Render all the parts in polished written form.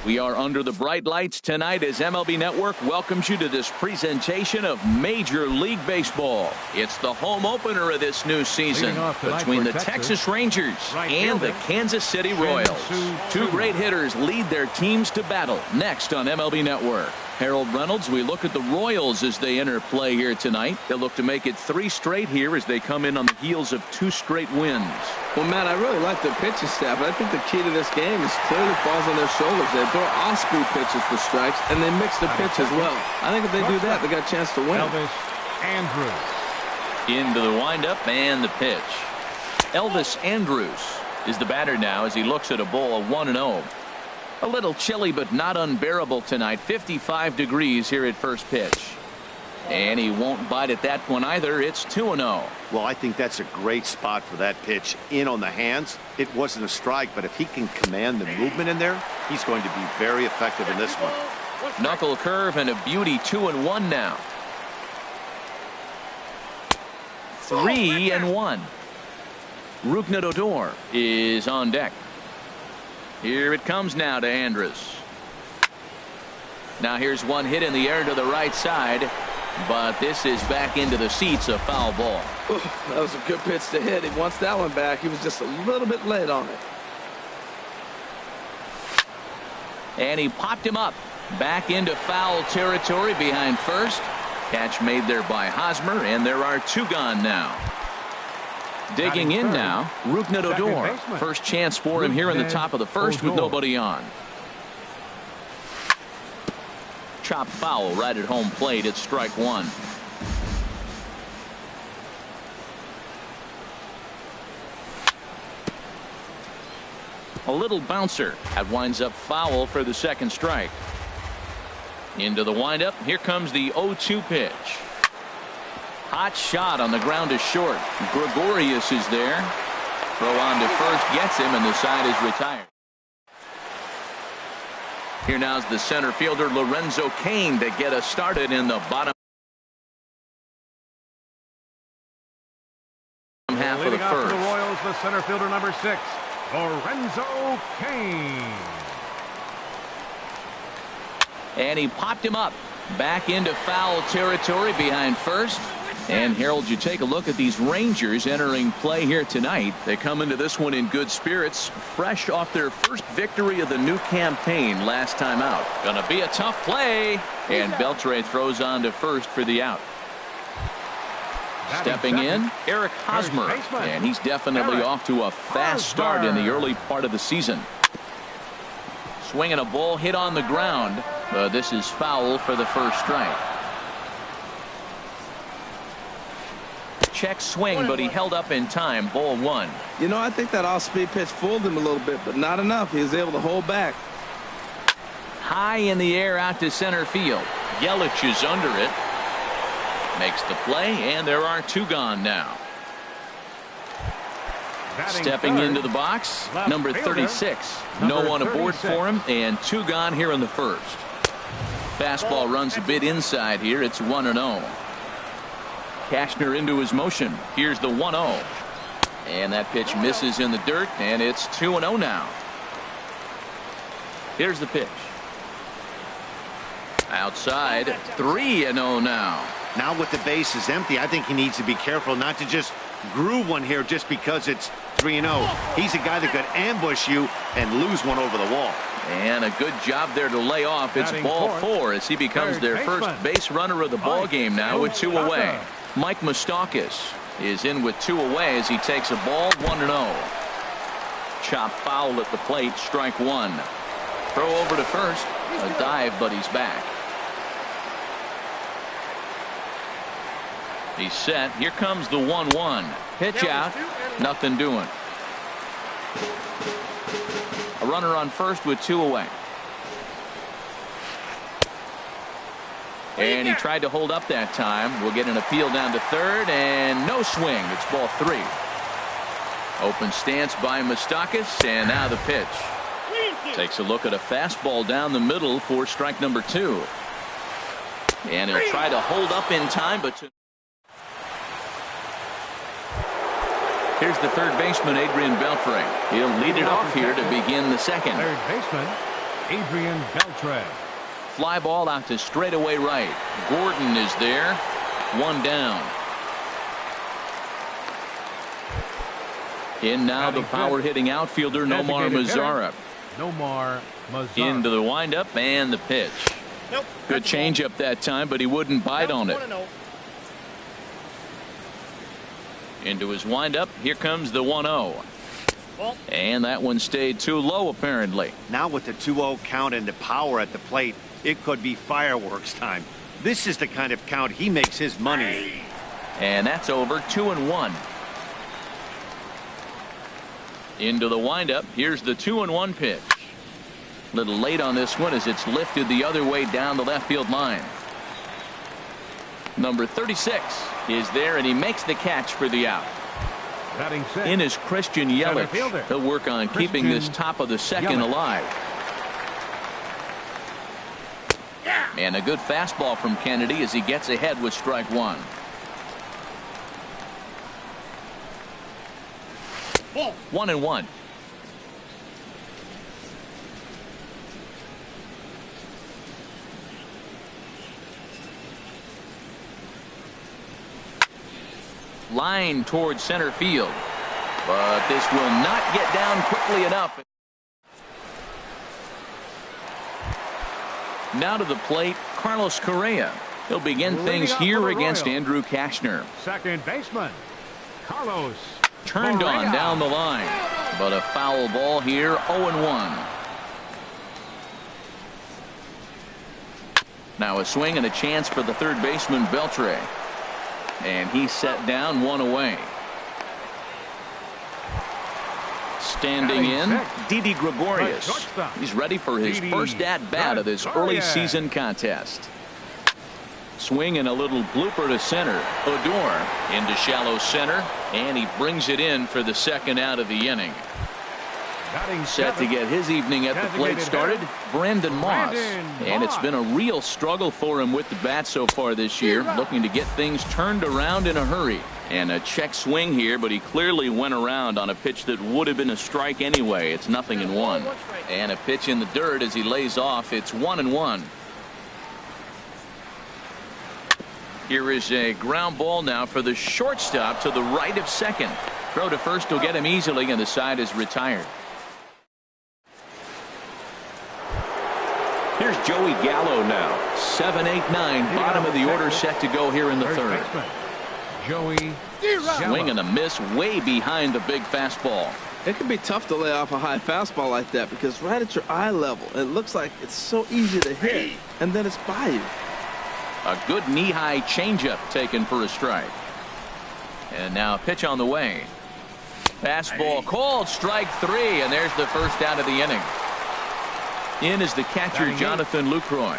We are under the bright lights tonight as MLB Network welcomes you to this presentation of Major League Baseball. It's the home opener of this new season between the Texas Rangers and the Kansas City Royals. Two great hitters lead their teams to battle next on MLB Network. Harold Reynolds, we look at the Royals as they enter play here tonight. They'll look to make it 3 straight here as they come in on the heels of 2 straight wins. Well, Matt, I really like the pitching staff, but I think the key to this game is clearly falls on their shoulders. They throw off-speed pitches for strikes, and they mix the pitch as well. I think if they do that, they got a chance to win. Elvis Andrus. Into the windup and the pitch. Elvis Andrus is the batter now as he looks at a ball of 1-0. A little chilly but not unbearable tonight. 55 degrees here at first pitch. And he won't bite at that one either. It's 2-0. Well, I think that's a great spot for that pitch in on the hands. It wasn't a strike, but if he can command the movement in there, he's going to be very effective in this one. Knuckle curve and a beauty. 2-1 now. 3-1. Rougned Odor is on deck. Here it comes now to Andrus. Now here's one hit in the air to the right side, but this is back into the seats, a foul ball. Ooh, that was a good pitch to hit. He wants that one back. He was just a little bit late on it. And he popped him up back into foul territory behind first. Catch made there by Hosmer, and there are 2 gone now. Digging in now, Rougned Odor. First chance for him here in the top of the first with nobody on. Chop foul right at home plate. It's strike 1. A little bouncer. That winds up foul for the second strike. Into the windup. Here comes the 0-2 pitch. Hot shot on the ground is short. Gregorius is there. Throw on to first gets him, and the side is retired. Here now's the center fielder Lorenzo Cain to get us started in the bottom half of the first. For the Royals, the center fielder number 6, Lorenzo Cain. And he popped him up back into foul territory behind first. And Harold, you take a look at these Rangers entering play here tonight. They come into this one in good spirits, fresh off their first victory of the new campaign last time out. Gonna be a tough play, and Beltre throws on to first for the out. Stepping in, Eric Hosmer, and he's definitely off to a fast start in the early part of the season. Swinging a ball hit on the ground, but this is foul for the first strike. Check swing, but he held up in time. Ball 1. You know, I think that off-speed pitch fooled him a little bit, but not enough. He was able to hold back. High in the air out to center field. Yelich is under it. Makes the play, and there are 2 gone now. Stepping into the box, number 36. No one aboard for him, and 2 gone here in the first. Fastball runs a bit inside here. It's 1-0. Cashner into his motion. Here's the 1-0. And that pitch misses in the dirt, and it's 2-0 now. Here's the pitch. Outside, 3-0 now. Now with the base is empty, I think he needs to be careful not to just groove one here just because it's 3-0. He's a guy that could ambush you and lose one over the wall. And a good job there to lay off. It's ball 4 as he becomes their first base runner of the ball game now with 2 away. Mike Moustakas is in with 2 away as he takes a ball. 1-0. Chop foul at the plate. Strike 1. Throw over to first. A dive, but he's back. He's set. Here comes the 1-1. Pitch out. Nothing doing. A runner on first with 2 away. And he tried to hold up that time. We'll get an appeal down to third, and no swing. It's ball 3. Open stance by Moustakas, and now the pitch. Takes a look at a fastball down the middle for strike number 2. And he'll try to hold up in time, but here's the third baseman, Adrian Beltre. He'll lead it off here to begin the second. Third baseman, Adrian Beltre. Fly ball out to straightaway right. Gordon is there. One down. In now the power hitting outfielder Nomar Mazara. Nomar Mazara. Into the windup and the pitch. Nope. Good changeup that time, but he wouldn't bite on it. Into his windup. Here comes the 1-0. And that one stayed too low, apparently. Now with the 2-0 count and the power at the plate, it could be fireworks time. This is the kind of count he makes his money. And that's over. 2-1. Into the windup. Here's the 2-1 pitch. A little late on this one as it's lifted the other way down the left field line. Number 36 is there, and he makes the catch for the out. In is Christian Yelich. He'll work on keeping this top of the second alive. And a good fastball from Kennedy as he gets ahead with strike one. Ball. 1-1. Line towards center field, but this will not get down quickly enough. Now to the plate, Carlos Correa. He'll begin things here against Andrew Kashner. Second baseman, Carlos. Turned on down the line, but a foul ball here, 0-1. Now a swing and a chance for the third baseman, Beltre. And he's set down, one away. Standing in, Didi Gregorius. He's ready for his first at-bat of this early season contest. Swing and a little blooper to center. Odor into shallow center, and he brings it in for the second out of the inning. Set to get his evening at the plate started, Brandon Moss. And it's been a real struggle for him with the bat so far this year, looking to get things turned around in a hurry. And a check swing here, but he clearly went around on a pitch that would have been a strike anyway. It's 0-1. And a pitch in the dirt as he lays off. It's 1-1. Here is a ground ball now for the shortstop to the right of second. Throw to first will get him easily, and the side is retired. Here's Joey Gallo now. 7, 8, 9. Bottom of the order set to go here in the third. Joey Swing and a miss way behind the big fastball. It can be tough to lay off a high fastball like that because right at your eye level, it looks like it's so easy to hit, and then it's by you. A good knee-high changeup taken for a strike. And now a pitch on the way. Fastball called, strike three, and there's the first out of the inning. In is the catcher, Jonathan Lucroy.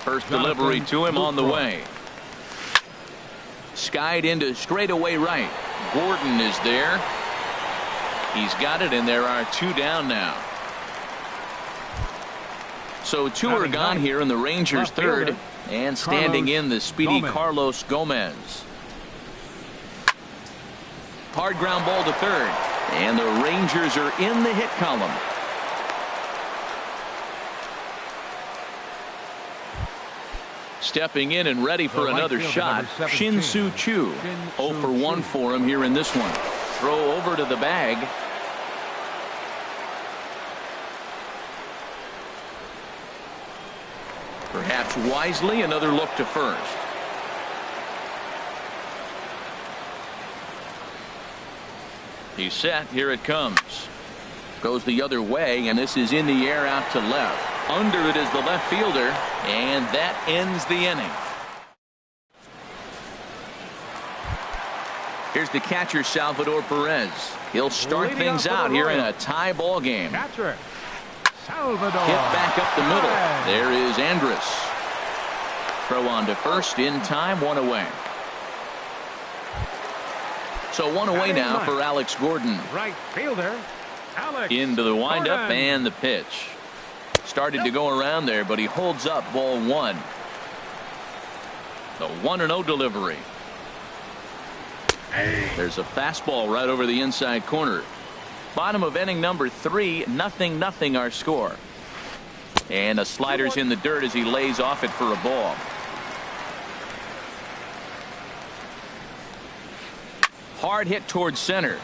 First delivery to him on the way. Skied into straightaway right. Gordon is there. He's got it, and there are two down now. So two are gone here in the Rangers' third. And standing in the speedy Carlos Gomez. Hard ground ball to third. And the Rangers are in the hit column. Stepping in and ready for another shot, Shin-Soo Choo. 0 for 1 for him here in this one. Throw over to the bag. Perhaps wisely, another look to first. He's set. Here it comes. Goes the other way, and this is in the air out to left. Under it is the left fielder, and that ends the inning. Here's the catcher, Salvador Perez. He'll start things out here in a tie ball game. Salvador. Hit back up the middle. There is Andrus. Throw on to first in time, one away. So one away now for Alex Gordon. Right fielder, Alex. Into the windup and the pitch. Started to go around there, but he holds up ball one. The 1-0 delivery. There's a fastball right over the inside corner. Bottom of inning number 3, 0-0 our score. And the slider's in the dirt as he lays off it for a ball. Hard hit towards center.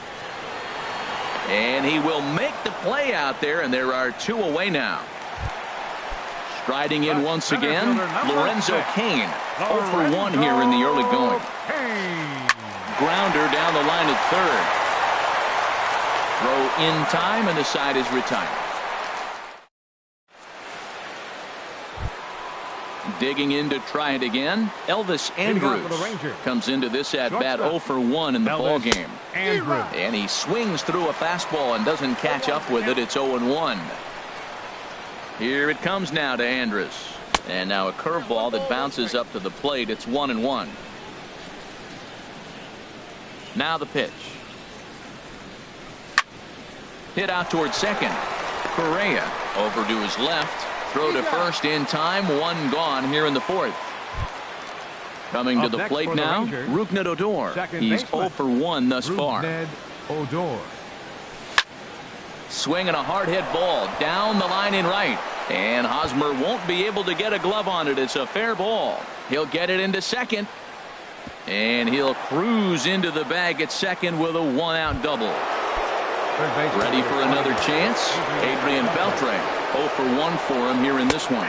And he will make the play out there, and there are 2 away now. Striding in once again, Lorenzo Cain. 0 for 1 here in the early going. Grounder down the line at third. Throw in time, and the side is retired. Digging in to try it again, Elvis Andrews comes into this at bat 0 for 1 in the ball game. And he swings through a fastball and doesn't catch up with it. It's 0-1. Here it comes now to Andrews. And now a curveball that bounces up to the plate. It's 1-1. Now the pitch. Hit out towards second. Correa over to his left. Throw to first in time. 1 gone here in the 4th. Coming to the plate now, Rougned Odor. He's 0 for 1 thus far. Swinging a hard hit ball down the line in right. And Hosmer won't be able to get a glove on it. It's a fair ball. He'll get it into second. And he'll cruise into the bag at second with a 1-out double. Ready for another chance. Adrian Beltre. 0 for 1 for him here in this one.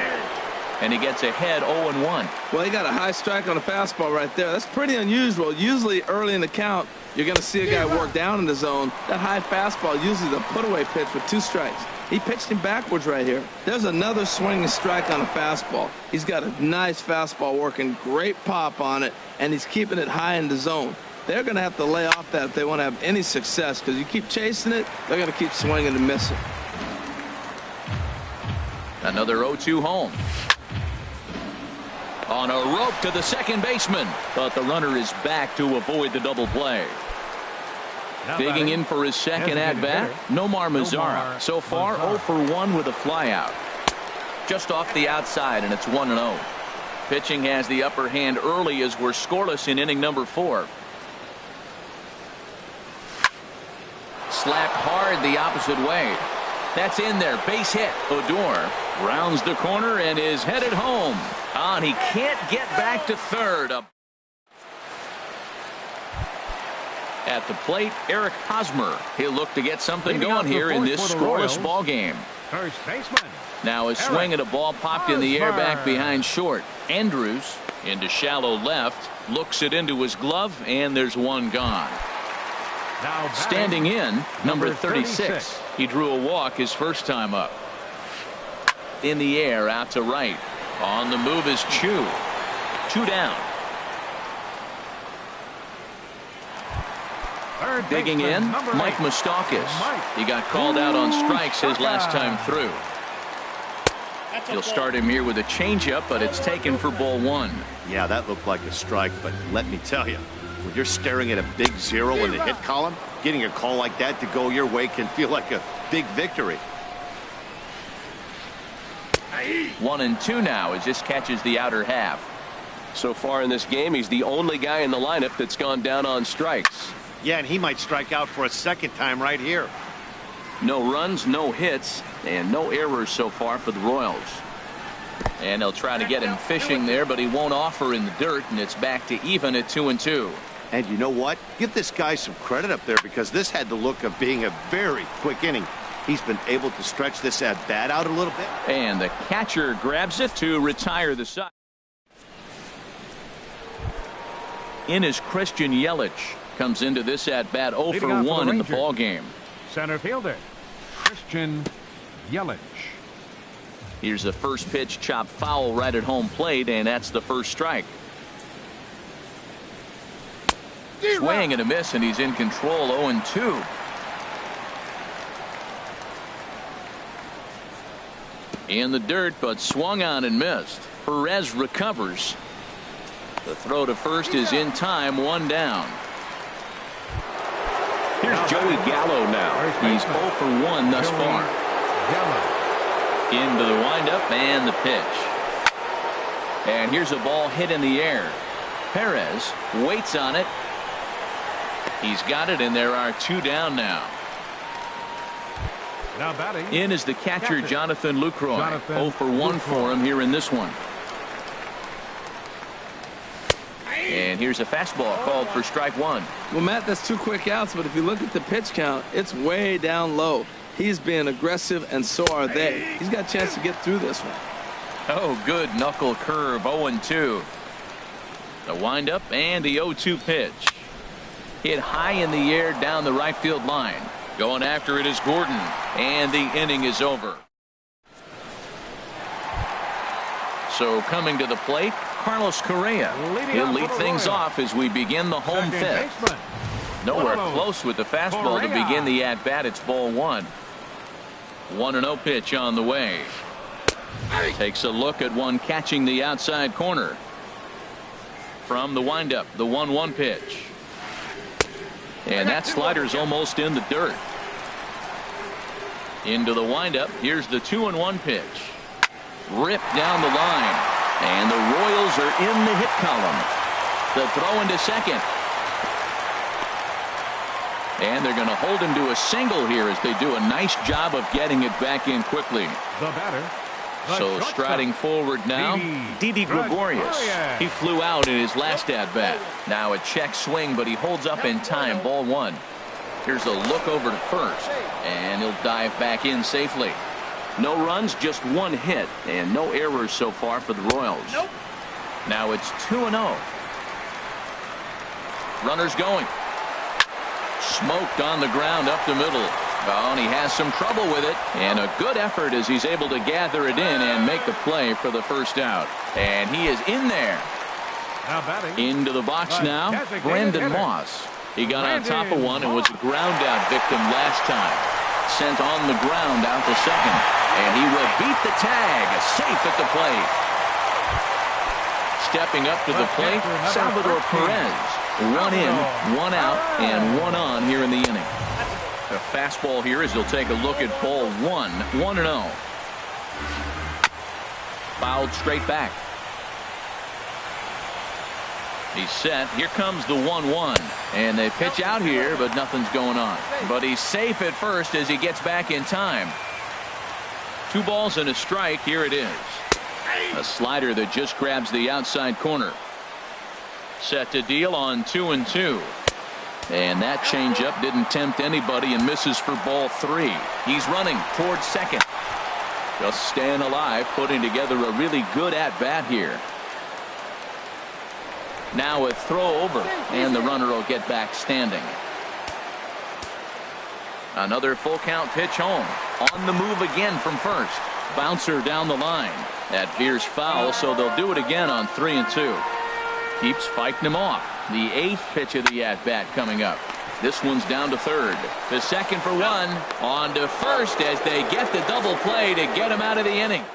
And he gets ahead 0-1. Well, he got a high strike on a fastball right there. That's pretty unusual. Usually early in the count, you're going to see a guy work down in the zone. That high fastball usually the put-away pitch with 2 strikes. He pitched him backwards right here. There's another swinging strike on a fastball. He's got a nice fastball working, great pop on it, and he's keeping it high in the zone. They're going to have to lay off that if they want to have any success, because you keep chasing it, they're going to keep swinging and missing. Another 0-2 home. On a rope to the second baseman, but the runner is back to avoid the double play. Digging in for his second at-bat, Nomar Mazara. So far, 0 for 1 with a flyout. Just off the outside, and it's 1-0. Pitching has the upper hand early as we're scoreless in inning number 4. Slapped hard the opposite way. That's in there. Base hit. Odor rounds the corner and is headed home. And he can't get back to third. At the plate, Eric Hosmer. He'll look to get something going here in this scoreless ball game. First baseman. Now a swing at a ball popped in the air back behind short. Andrews into shallow left. Looks it into his glove, and there's 1 gone. Standing in, number 36. He drew a walk his first time up. In the air, out to right. On the move is Chu. 2 down. Digging in, Mike Moustakas. He got called out on strikes his last time through. He'll start him here with a changeup, but it's taken for ball 1. Yeah, that looked like a strike, but let me tell you, when you're staring at a big 0 in the hit column, getting a call like that to go your way can feel like a big victory. 1-2 now as this catches the outer half. So far in this game, he's the only guy in the lineup that's gone down on strikes. Yeah, and he might strike out for a second time right here. No runs, no hits, and no errors so far for the Royals. And they'll try to get him fishing there, but he won't offer in the dirt, and it's back to even at 2-2. And you know what? Give this guy some credit up there, because this had the look of being a very quick inning. He's been able to stretch this at-bat out a little bit. And the catcher grabs it to retire the side. In is Christian Yelich. Comes into this at-bat 0 for 1 in the ball game. Center fielder, Christian Yelich. Here's the first pitch, chopped foul right at home plate, and that's the first strike. Swing and a miss, and he's in control. 0-2. In the dirt, but swung on and missed. Perez recovers. The throw to first is in time. 1 down. Here's Joey Gallo now. He's 0 for 1 thus far. Into the windup and the pitch. And here's a ball hit in the air. Perez waits on it. He's got it, and there are 2 down now. Now batting. In is the catcher, Jonathan Lucroy. Jonathan 0 for 1 for him here in this one. And here's a fastball called for strike one. Well, Matt, that's 2 quick outs, but if you look at the pitch count, it's way down low. He's being aggressive, and so are they. He's got a chance to get through this one. Oh, good knuckle curve, 0-2. The windup and the 0-2 pitch. Hit high in the air down the right field line. Going after it is Gordon, and the inning is over. So coming to the plate, Carlos Correa. He'll lead things off as we begin the home fifth. Nowhere close with the fastball to begin the at-bat. It's ball one. 1-0 pitch on the way. Takes a look at one catching the outside corner. From the windup, the 1-1 pitch. And that slider's almost in the dirt. Into the windup. Here's the 2-1 pitch. Ripped down the line. And the Royals are in the hit column. The throw into second. And they're going to hold him to a single here as they do a nice job of getting it back in quickly. The batter. So striding forward now, Didi Gregorius. He flew out in his last at-bat. Now a check swing, but he holds up in time. Ball one. Here's a look over to first, and he'll dive back in safely. No runs, just one hit, and no errors so far for the Royals. Now it's 2-0. Runners going. Smoked on the ground up the middle. Oh, and he has some trouble with it, and a good effort as he's able to gather it in and make the play for the first out. And he is in there. Now batting. Into the box now, Brandon Moss. He got on top of one and was a ground out victim last time. Sent on the ground out to second, and he will beat the tag, safe at the plate. Stepping up to the plate, Salvador Perez. 1 in, 1 out, and 1 on here in the inning. A fastball here as he'll take a look at ball one. 1-0. Fouled straight back. He's set. Here comes the 1-1. And they pitch out here, but nothing's going on. But he's safe at first as he gets back in time. 2 balls and a strike. Here it is. A slider that just grabs the outside corner. Set to deal on 2-2. And that changeup didn't tempt anybody and misses for ball 3. He's running towards second. Just staying alive, putting together a really good at-bat here. Now a throw over, and the runner will get back standing. Another full count pitch home. On the move again from first. Bouncer down the line. That veers foul, so they'll do it again on 3-2. Keeps fighting him off. The 8th pitch of the at-bat coming up. This one's down to third. The second for one. On to first as they get the double play to get him out of the inning.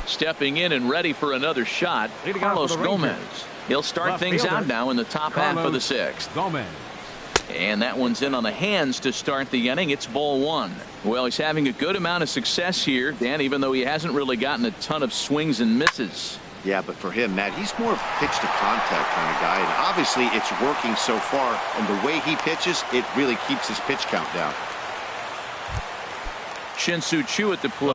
Stepping in and ready for another shot, Carlos Gomez. He'll start things out now in the top half of the 6th. Gomez. And that one's in on the hands to start the inning. It's ball one. Well, he's having a good amount of success here, Dan, even though he hasn't really gotten a ton of swings and misses. Yeah, but for him, Matt, he's more of a pitch to contact kind of guy, and obviously it's working so far, and the way he pitches, it really keeps his pitch count down. Shin-Soo Choo at the plate.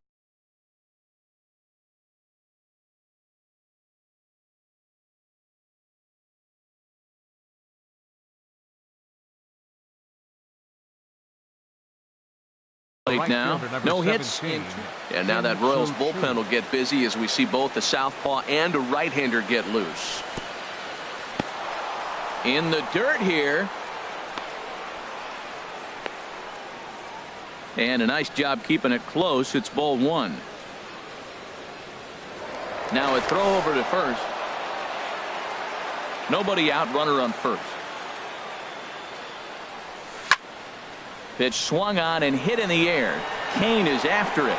Now, no hits, and now that Royals bullpen will get busy as we see both the southpaw and a right-hander get loose. In the dirt here, and a nice job keeping it close. It's ball one. Now a throw over to first. Nobody out, runner on first. Pitch swung on and hit in the air. Kane is after it.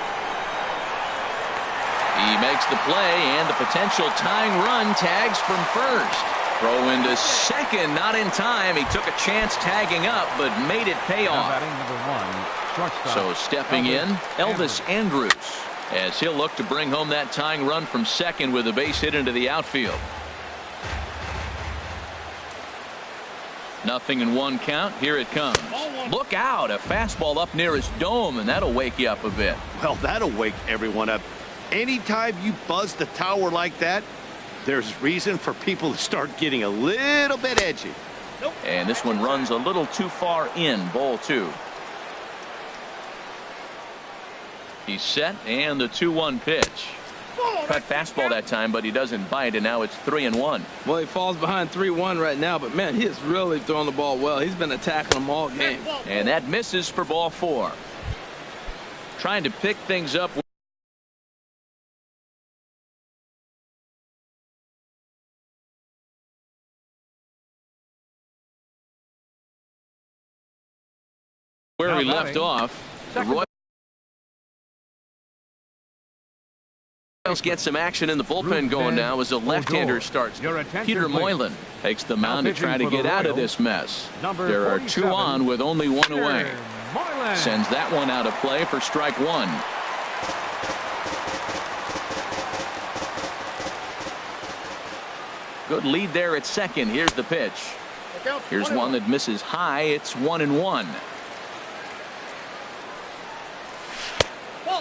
He makes the play, and the potential tying run tags from first. Throw into second, not in time. He took a chance tagging up, but made it pay off. So stepping in, Elvis Andrus, as he'll look to bring home that tying run from second with a base hit into the outfield. 0-1 count. Here it comes. Look out, a fastball up near his dome, and that'll wake you up a bit. Well, that'll wake everyone up. Anytime you buzz the tower like that, there's reason for people to start getting a little bit edgy. And this one runs a little too far in. Ball 2. He's set, and the 2-1 pitch. Cut fastball that time, but he doesn't bite, and now it's 3-1. Well, he falls behind 3-1 right now, but man, he is really throwing the ball well. He's been attacking them all game. And that misses for ball 4. Trying to pick things up. Where he left off. The Royals get some action in the bullpen going now as the left-hander starts. Peter Moylan takes the mound to try to get out of this mess. There are 2 on with only 1 away. Sends that one out of play for strike 1. Good lead there at second. Here's the pitch. Here's one that misses high. It's 1-1.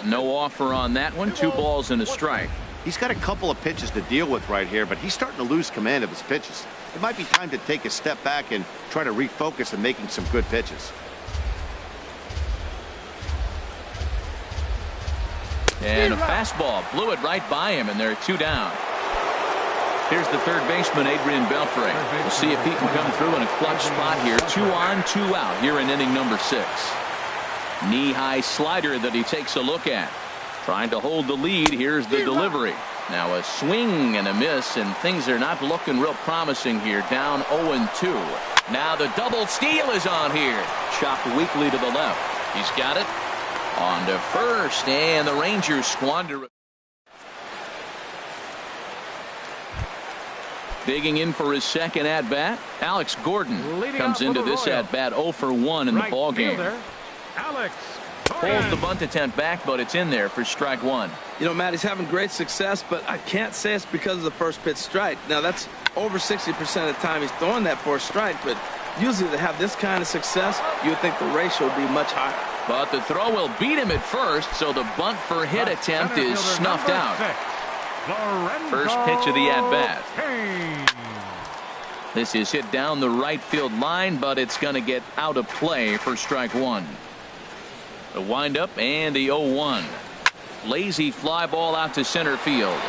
No offer on that one. 2 balls and a strike. He's got a couple of pitches to deal with right here, but he's starting to lose command of his pitches. It might be time to take a step back and try to refocus on making some good pitches. And a fastball blew it right by him, and there are 2 down. Here's the third baseman, Adrian Beltre. We'll see if he can come through in a clutch spot here. 2 on, 2 out here in inning number 6. Knee-high slider that he takes a look at. Trying to hold the lead. Here's the delivery. Now a swing and a miss, and things are not looking real promising here. Down 0-2. Now the double steal is on here. Chopped weakly to the left. He's got it. On to first, and the Rangers squander it. Digging in for his second at-bat, Alex Gordon comes into this at-bat 0 for 1 in the ballgame. Pulls the bunt attempt back, but it's in there for strike 1. You know, Matt, he's having great success, but I can't say it's because of the first pitch strike. Now, that's over 60% of the time he's throwing that for a strike, but usually to have this kind of success, you would think the ratio would be much higher. But the throw will beat him at first, so the bunt for hit attempt is snuffed out. First pitch of the at-bat. This is hit down the right field line, but it's going to get out of play for strike 1. The windup and the 0-1. Lazy fly ball out to center field.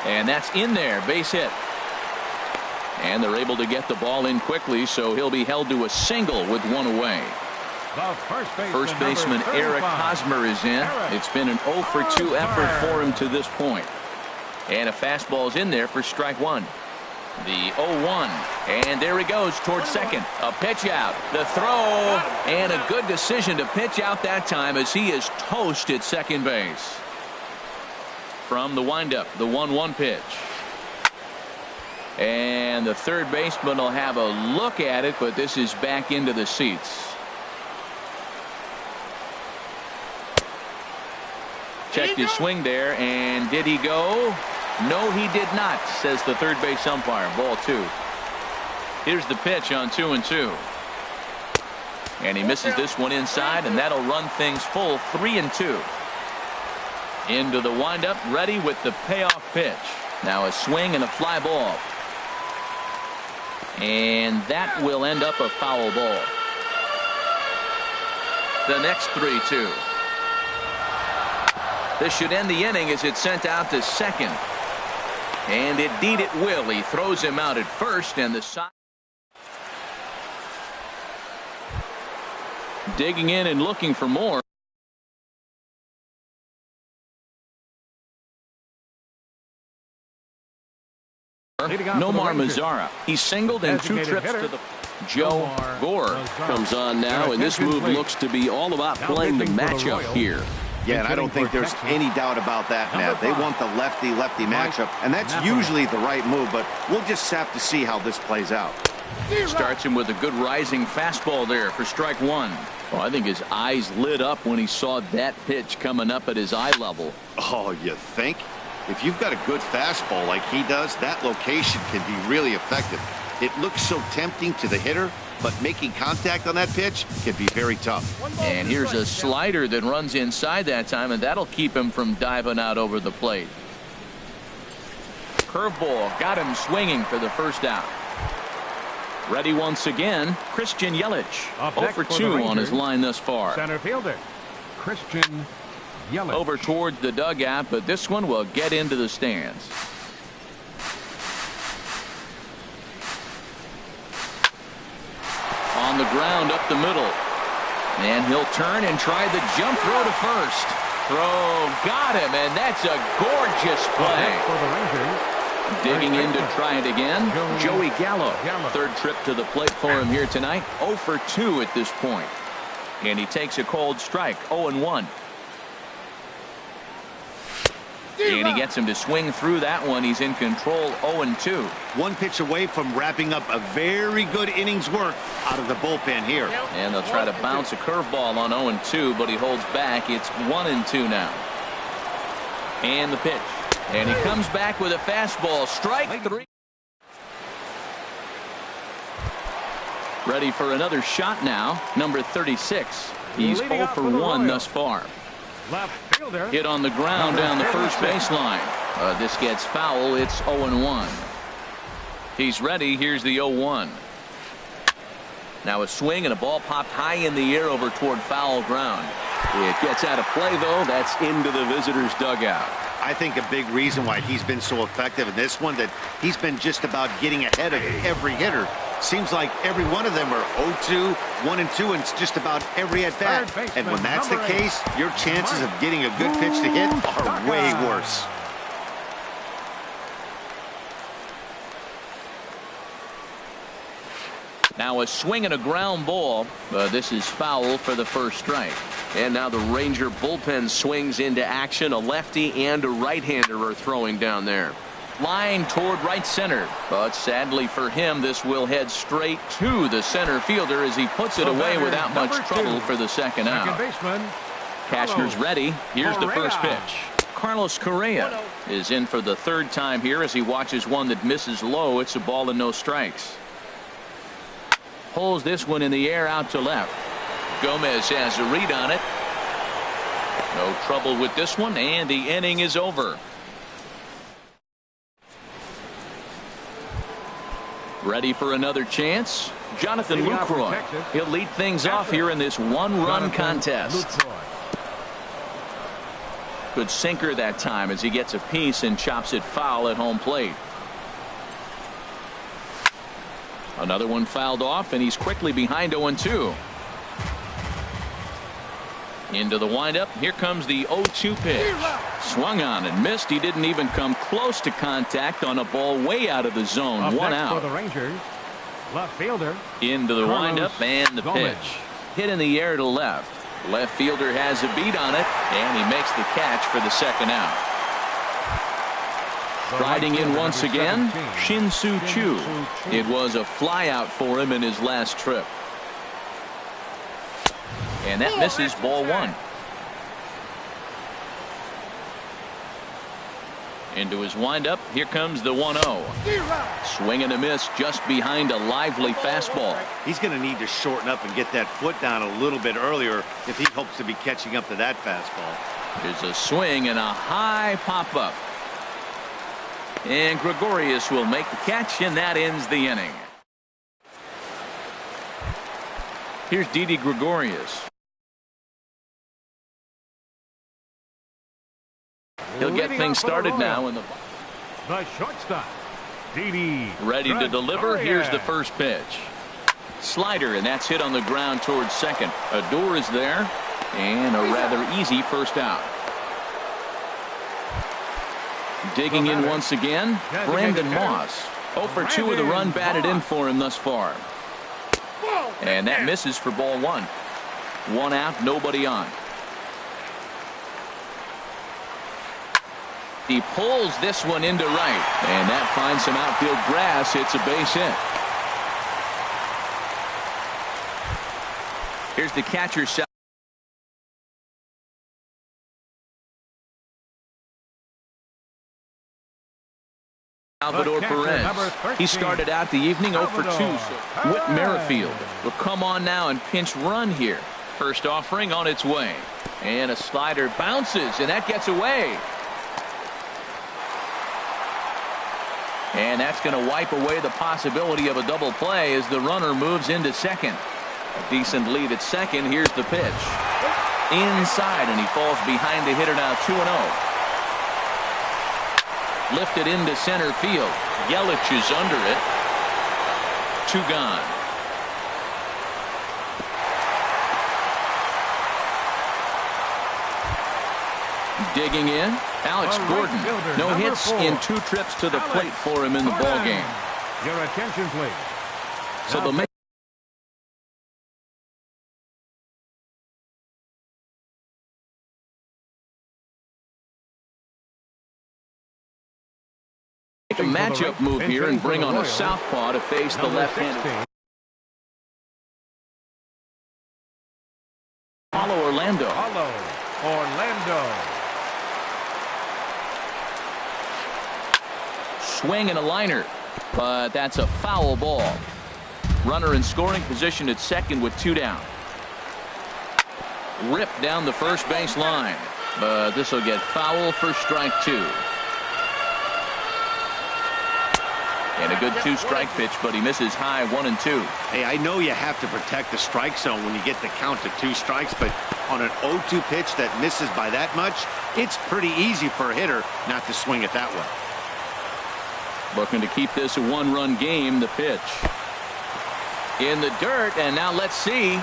And that's in there, base hit. And they're able to get the ball in quickly, so he'll be held to a single with 1 away. First baseman Eric Hosmer is in. It's been an 0 for 2 effort for him to this point. And a fastball is in there for strike 1. The 0-1, and there he goes towards second. A pitch out, the throw, and a good decision to pitch out that time as he is toast at second base. From the windup, the 1-1 pitch. And the third baseman will have a look at it, but this is back into the seats. Checked his swing there, and did he go? No, he did not, says the third base umpire. Ball 2. Here's the pitch on 2-2. And he misses this one inside, and that'll run things full 3-2. Into the windup, ready with the payoff pitch. Now a swing and a fly ball. And that will end up a foul ball. The next 3-2. This should end the inning as it's sent out to second. And indeed it will. He throws him out at first, and the side. Digging in and looking for more. Nomar Mazara. He singled in 2 trips to the. Joe Gore comes on now, and this move looks to be all about playing the matchup here. Yeah, and I don't think there's any doubt about that, Matt. They want the lefty-lefty matchup, and that's usually the right move, but we'll just have to see how this plays out. Starts him with a good rising fastball there for strike 1. Well, I think his eyes lit up when he saw that pitch coming up at his eye level. Oh, you think? If you've got a good fastball like he does, that location can be really effective. It looks so tempting to the hitter, but making contact on that pitch can be very tough. And here's a slider that runs inside that time, and that'll keep him from diving out over the plate. Curveball got him swinging for the first out. Ready once again, Christian Yelich. 0 for 2 on his line thus far. Center fielder, Christian Yelich. Over towards the dugout, but this one will get into the stands. On the ground up the middle. And he'll turn and try the jump throw to first. Throw got him, and that's a gorgeous play. For the Rangers. Digging in to try it again, Joey Gallo. Third trip to the plate for him here tonight. 0 for 2 at this point. And he takes a cold strike, 0-1. And he gets him to swing through that one. He's in control, 0-2. One pitch away from wrapping up a very good innings work out of the bullpen here. And they'll try to bounce a curveball on 0-2, but he holds back. It's 1-2 now. And the pitch. And he comes back with a fastball. Strike 3. Ready for another shot now. Number 36. He's 0 for 1 thus far. Left fielder. Hit on the ground down the first baseline. This gets foul. It's 0-1. He's ready. Here's the 0-1. Now a swing and a ball popped high in the air over toward foul ground. It gets out of play, though. That's into the visitor's dugout. I think a big reason why he's been so effective in this one, that he's been just about getting ahead of every hitter. Seems like every one of them are 0-2, 1-2, and just about every at bat. And when that's the case, your chances of getting a good pitch to hit are way worse. Now a swing and a ground ball. This is foul for the first strike. And now the Ranger bullpen swings into action. A lefty and a right-hander are throwing down there. Line toward right center. But sadly for him, this will head straight to the center fielder as he puts it away without much trouble for the second out. Cashner's ready. Here's the first pitch. Carlos Correa is in for the third time here as he watches one that misses low. It's a ball and no strikes. Pulls this one in the air out to left. Gomez has a read on it. No trouble with this one, and the inning is over. Ready for another chance? Jonathan Lucroy. He'll lead things off here in this one-run contest. Good sinker that time as he gets a piece and chops it foul at home plate. Another one fouled off, and he's quickly behind 0-2. Into the windup. Here comes the 0-2 pitch. Swung on and missed. He didn't even come close to contact on a ball way out of the zone. One out. For the Rangers, left fielder. Into the windup and the pitch. Hit in the air to left. Left fielder has a beat on it, and he makes the catch for the second out. Riding in once again, Shin-Soo Choo. It was a flyout for him in his last trip. And that misses, ball one. Into his windup. Here comes the 1-0. Swing and a miss just behind a lively fastball. He's going to need to shorten up and get that foot down a little bit earlier if he hopes to be catching up to that fastball. There's a swing and a high pop-up. And Gregorius will make the catch, and that ends the inning. Here's Didi Gregorius. He'll get things started now in the shortstop, Didi. Ready to deliver. Here's the first pitch. Slider, and that's hit on the ground towards second. Odor is there, and a rather easy first out. Digging in once again, Brandon Moss. 0 for 2 with a run batted in for him thus far. And that misses for ball one. One out, nobody on. He pulls this one into right, and that finds some outfield grass. It's a base hit. Here's the catcher. Salvador Perez. He started out the evening 0 for 2. So Whit Merrifield will come on now and pinch run here. First offering on its way. And a slider bounces, and that gets away. And that's going to wipe away the possibility of a double play as the runner moves into second. A decent lead at second. Here's the pitch. Inside, and he falls behind the hitter now 2-0. Lifted into center field. Yelich is under it. 2 gone. Digging in, Alex Gordon. No hits in 2 trips to the plate for him in the ball game. Your attention, please. So the make a matchup move here and bring on a southpaw to face the left-handed. Paulo Orlando. Swing and a liner, but that's a foul ball. Runner in scoring position at second with 2 down. Ripped down the first base line, but this will get foul for strike 2. And a good 2-strike pitch, but he misses high 1-2. Hey, I know you have to protect the strike zone when you get the count to 2 strikes, but on an 0-2 pitch that misses by that much, it's pretty easy for a hitter not to swing it that way. Looking to keep this a 1-run game. The pitch in the dirt, and now let's see.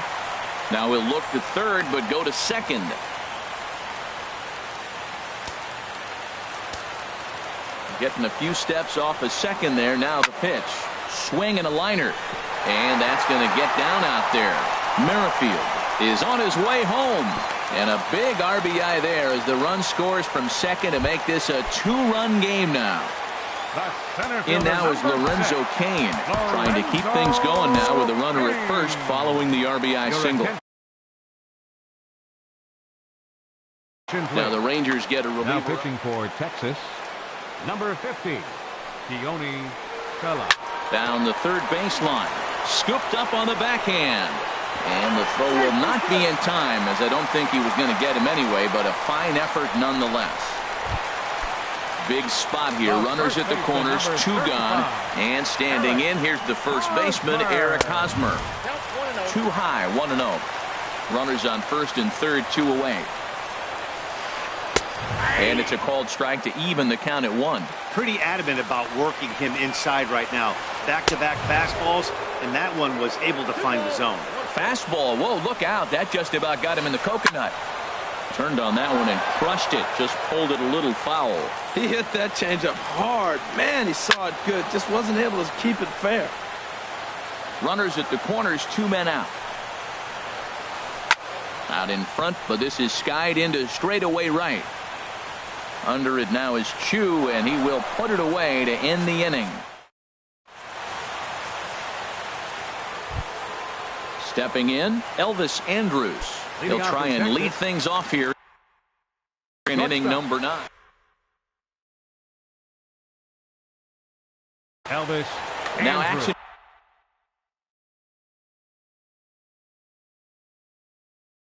Now he'll look to third but go to second. Getting a few steps off of second there. Now the pitch. Swing and a liner, and that's going to get down out there. Merrifield is on his way home, and a big RBI there as the run scores from second to make this a 2-run game now. In now is Lorenzo Cain, trying to keep things going now with a runner at first following the RBI single. Now the Rangers get a reliever. Now pitching for Texas, number 50, Keone Fella. Down the third baseline, scooped up on the backhand, and the throw will not be in time, as I don't think he was going to get him anyway, but a fine effort nonetheless. Big spot here. Runners at the corners, 2 gone, and standing in, here's the first baseman, Eric Hosmer. 2 high, 1-0. Runners on first and third, 2 away. And it's a called strike to even the count at 1. Pretty adamant about working him inside right now. Back-to-back fastballs, and that one was able to find the zone. Fastball. Whoa, look out. That just about got him in the coconut. Turned on that one and crushed it. Just pulled it a little foul. He hit that changeup hard. Man, he saw it good. Just wasn't able to keep it fair. Runners at the corners, 2 men out. Out in front, but this is skied into straightaway right. Under it now is Chu, and he will put it away to end the inning. Stepping in, Elvis Andrus. He'll try and lead things off here in inning number 9. Elvis Now action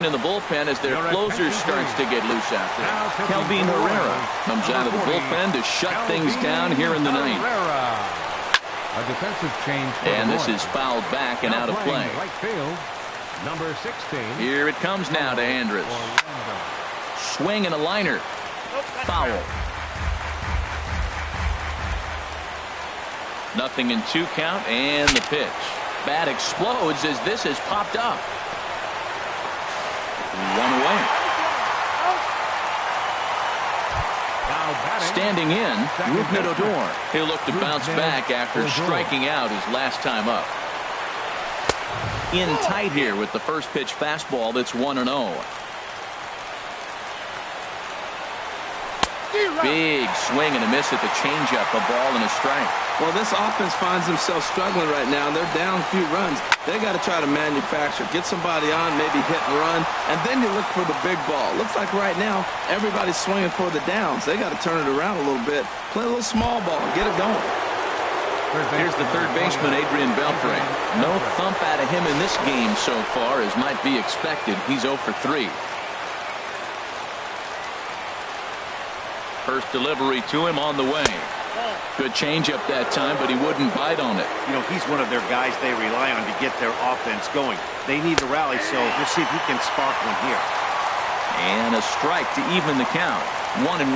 in the bullpen as their closer starts to get loose out there. Kelvin Herrera comes out of the bullpen to shut things down here in the 9th. A defensive change. And this is fouled back and out of play. Right field, number 16. Here it comes now to Andrus. Swing and a liner. Foul. Nothing in 2 count, and the pitch. Bat explodes as this has popped up. 1 away. Standing in, Rougned Odor. He'll look to bounce back after striking out his last time up. In tight here with the first pitch fastball that's 1-0. Big swing and a miss at the changeup, a ball and a strike. Well, this offense finds themselves struggling right now. They're down a few runs. They got to try to manufacture, get somebody on, maybe hit and run, and then you look for the big ball. Looks like right now everybody's swinging for the downs. They got to turn it around a little bit, play a little small ball, get it going. Here's the third baseman, Adrian Beltre. No thump out of him in this game so far, as might be expected. He's 0 for 3. First delivery to him on the way. Good changeup that time, but he wouldn't bite on it. You know, he's one of their guys they rely on to get their offense going. They need the rally, so we'll see if he can spark one here. And a strike to even the count. 1-1.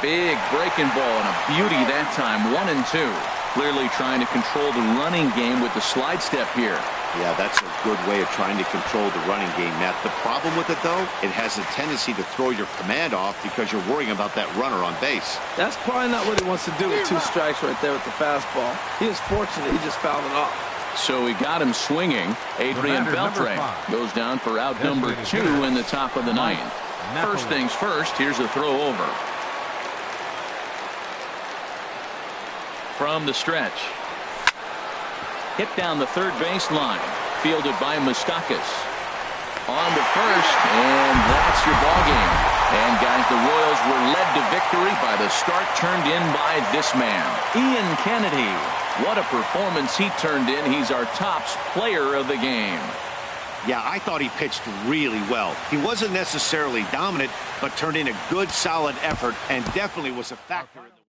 Big breaking ball and a beauty that time. 1-2. Clearly trying to control the running game with the slide step here. Yeah, that's a good way of trying to control the running game, Matt. The problem with it, though, it has a tendency to throw your command off because you're worrying about that runner on base. That's probably not what he wants to do with 2 strikes right there with the fastball. He was fortunate he just fouled it off. So he got him swinging. Adrian Beltre goes down for out number 2 in the top of the 9th. First things first, here's a throw over. From the stretch. Hit down the third baseline. Fielded by Moustakas. On to first, and that's your ball game. And guys, the Royals were led to victory by the start turned in by this man, Ian Kennedy. What a performance he turned in. He's our tops player of the game. Yeah, I thought he pitched really well. He wasn't necessarily dominant, but turned in a good, solid effort and definitely was a factor in the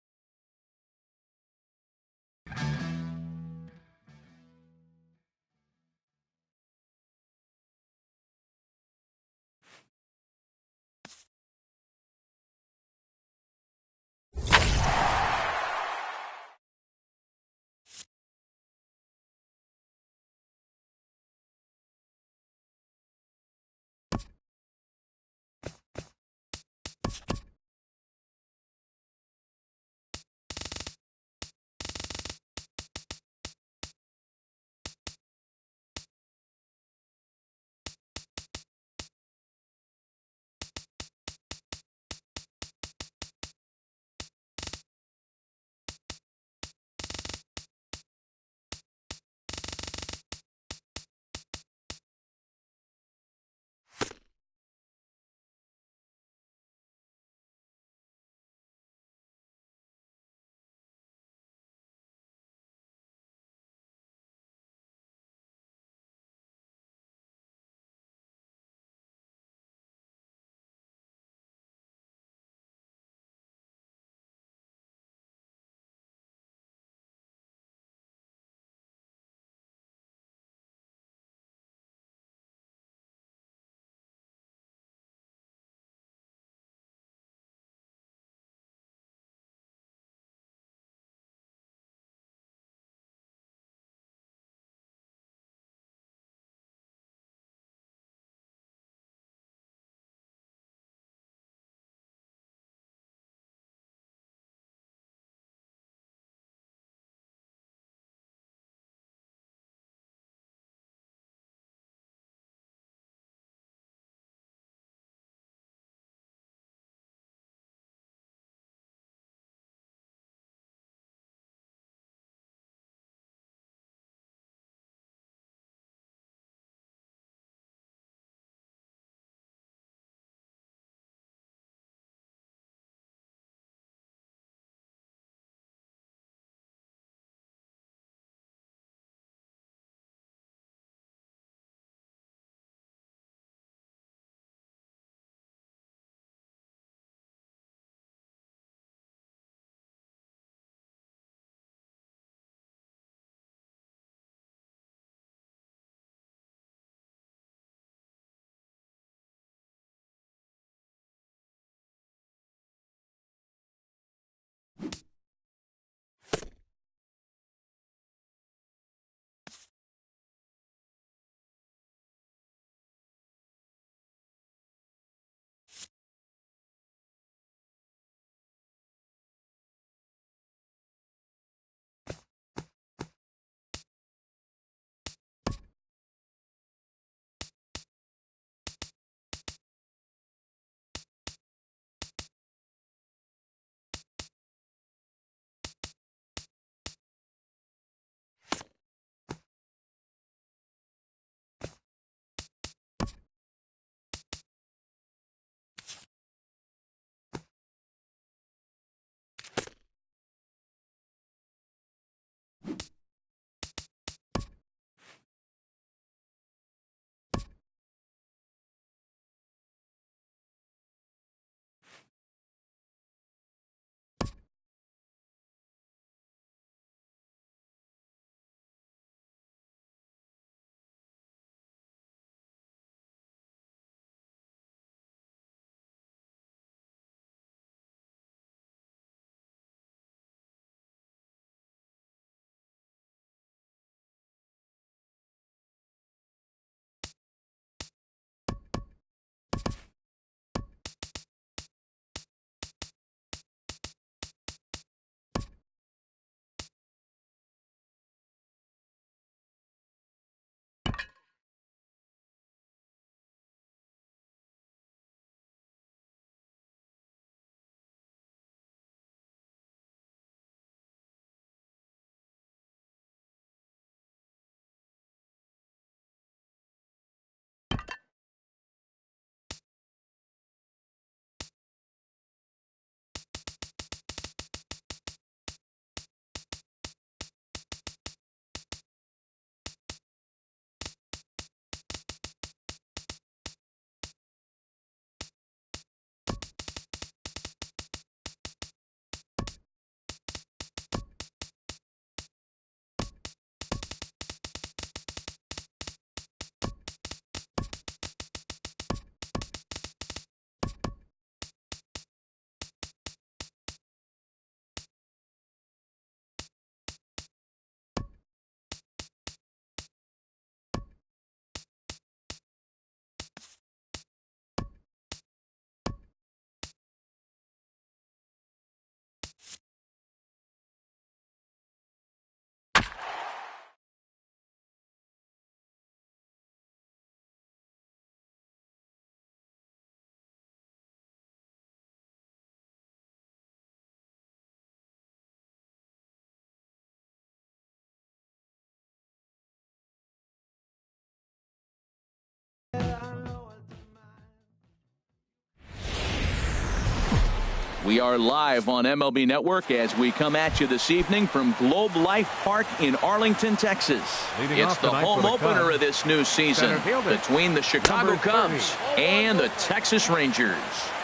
We are live on MLB Network as we come at you this evening from Globe Life Park in Arlington, Texas. It's the home opener of this new season between the Chicago Cubs and the Texas Rangers.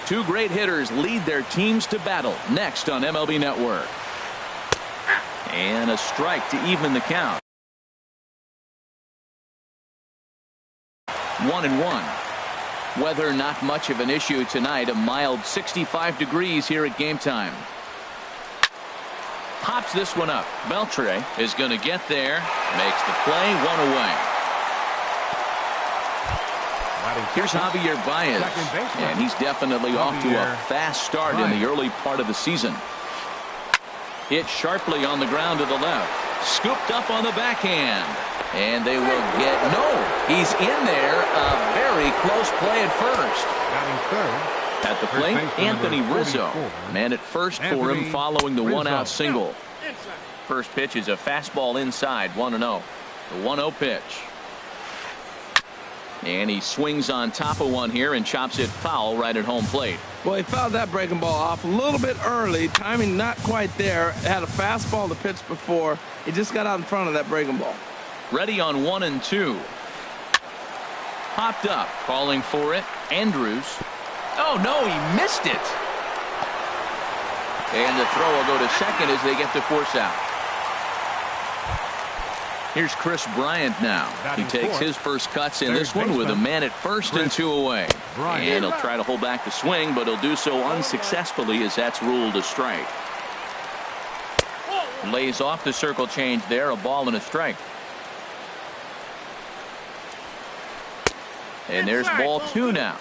Two great hitters lead their teams to battle next on MLB Network. And a strike to even the count. 1-1. Weather not much of an issue tonight. A mild 65 degrees here at game time. Pops this one up. Beltre is going to get there. Makes the play. One away. Here's Javier Baez. And he's definitely off to a fast start in the early part of the season. Hit sharply on the ground to the left. Scooped up on the backhand. And they will get he's in there. A very close play at first. At the plate, Anthony Rizzo. Man at first for him following the one-out single. First pitch is a fastball inside, 1-0. The 1-0 pitch. And he swings on top of one here and chops it foul right at home plate. Well, he fouled that breaking ball off a little bit early. Timing not quite there. Had a fastball to pitch before. He just got out in front of that breaking ball. Ready on 1-2. Popped up, calling for it. Andrews. Oh, no, he missed it. And the throw will go to second as they get the force out. Here's Chris Bryant now. He takes his first cuts in this one with a man at first and 2 away. And he'll try to hold back the swing, but he'll do so unsuccessfully as that's ruled a strike. Lays off the circle change there, a ball and a strike. And there's ball 2 now.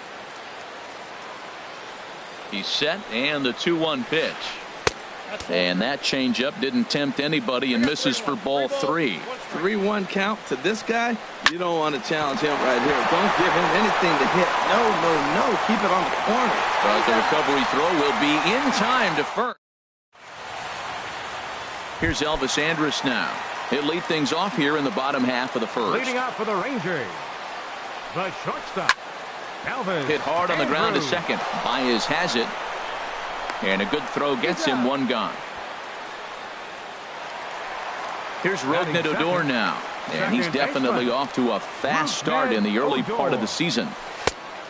He's set, and the 2-1 pitch. And that changeup didn't tempt anybody and misses for ball 3. 3-1 count to this guy. You don't want to challenge him right here. Don't give him anything to hit. No. Keep it on the corner. But the recovery throw will be in time to first. Here's Elvis Andrus now. He'll lead things off here in the bottom half of the first. Leading out for the Rangers, the shortstop, Elvis. Hit hard on the ground to second. Baez has it. And a good throw gets him, one gone. Here's Rougned Odor now. And he's definitely off to a fast start in the early part of the season.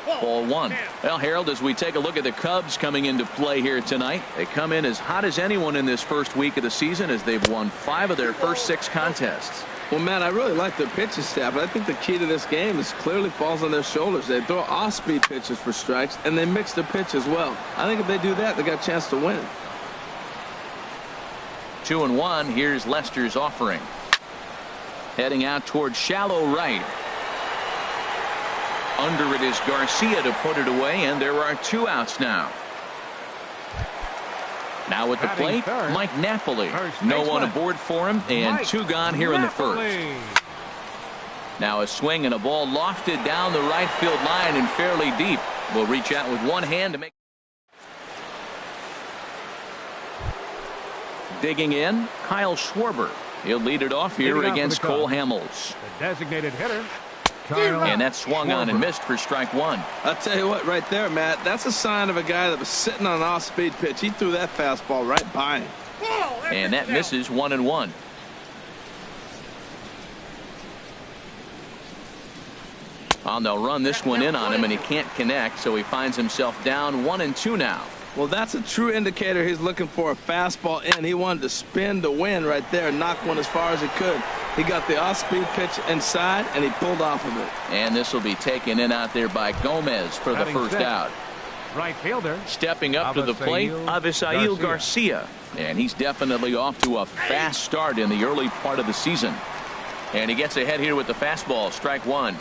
Ball 1. Well, Harold, as we take a look at the Cubs coming into play here tonight, they come in as hot as anyone in this first week of the season as they've won 5 of their first 6 contests. Well, Matt, I really like their pitching staff, but I think the key to this game is clearly falls on their shoulders. They throw off-speed pitches for strikes, and they mix their pitch as well. I think if they do that, they got a chance to win. 2-1. Here's Lester's offering. Heading out towards shallow right. Under it is Garcia to put it away, and there are 2 outs now. Now at the plate, Mike Napoli. No one aboard for him, and 2 gone here in the first. Now a swing and a ball lofted down the right field line and fairly deep. Will reach out with one hand to make. Digging in, Kyle Schwarber. He'll lead it off here against Cole Hamels. The designated hitter. And that swung on and missed for strike 1. I'll tell you what, right there, Matt, that's a sign of a guy that was sitting on an off-speed pitch. He threw that fastball right by him. And that misses, 1-1. Well, they'll run this one in on him, and he can't connect, so he finds himself down 1-2 now. Well, that's a true indicator he's looking for a fastball in. He wanted to spin to win right there, knock one as far as he could. He got the off-speed pitch inside, and he pulled off of it. And this will be taken in out there by Gomez for the first out. Right fielder. Stepping up to the plate, Avisail Garcia. And he's definitely off to a fast start in the early part of the season. And he gets ahead here with the fastball, strike 1.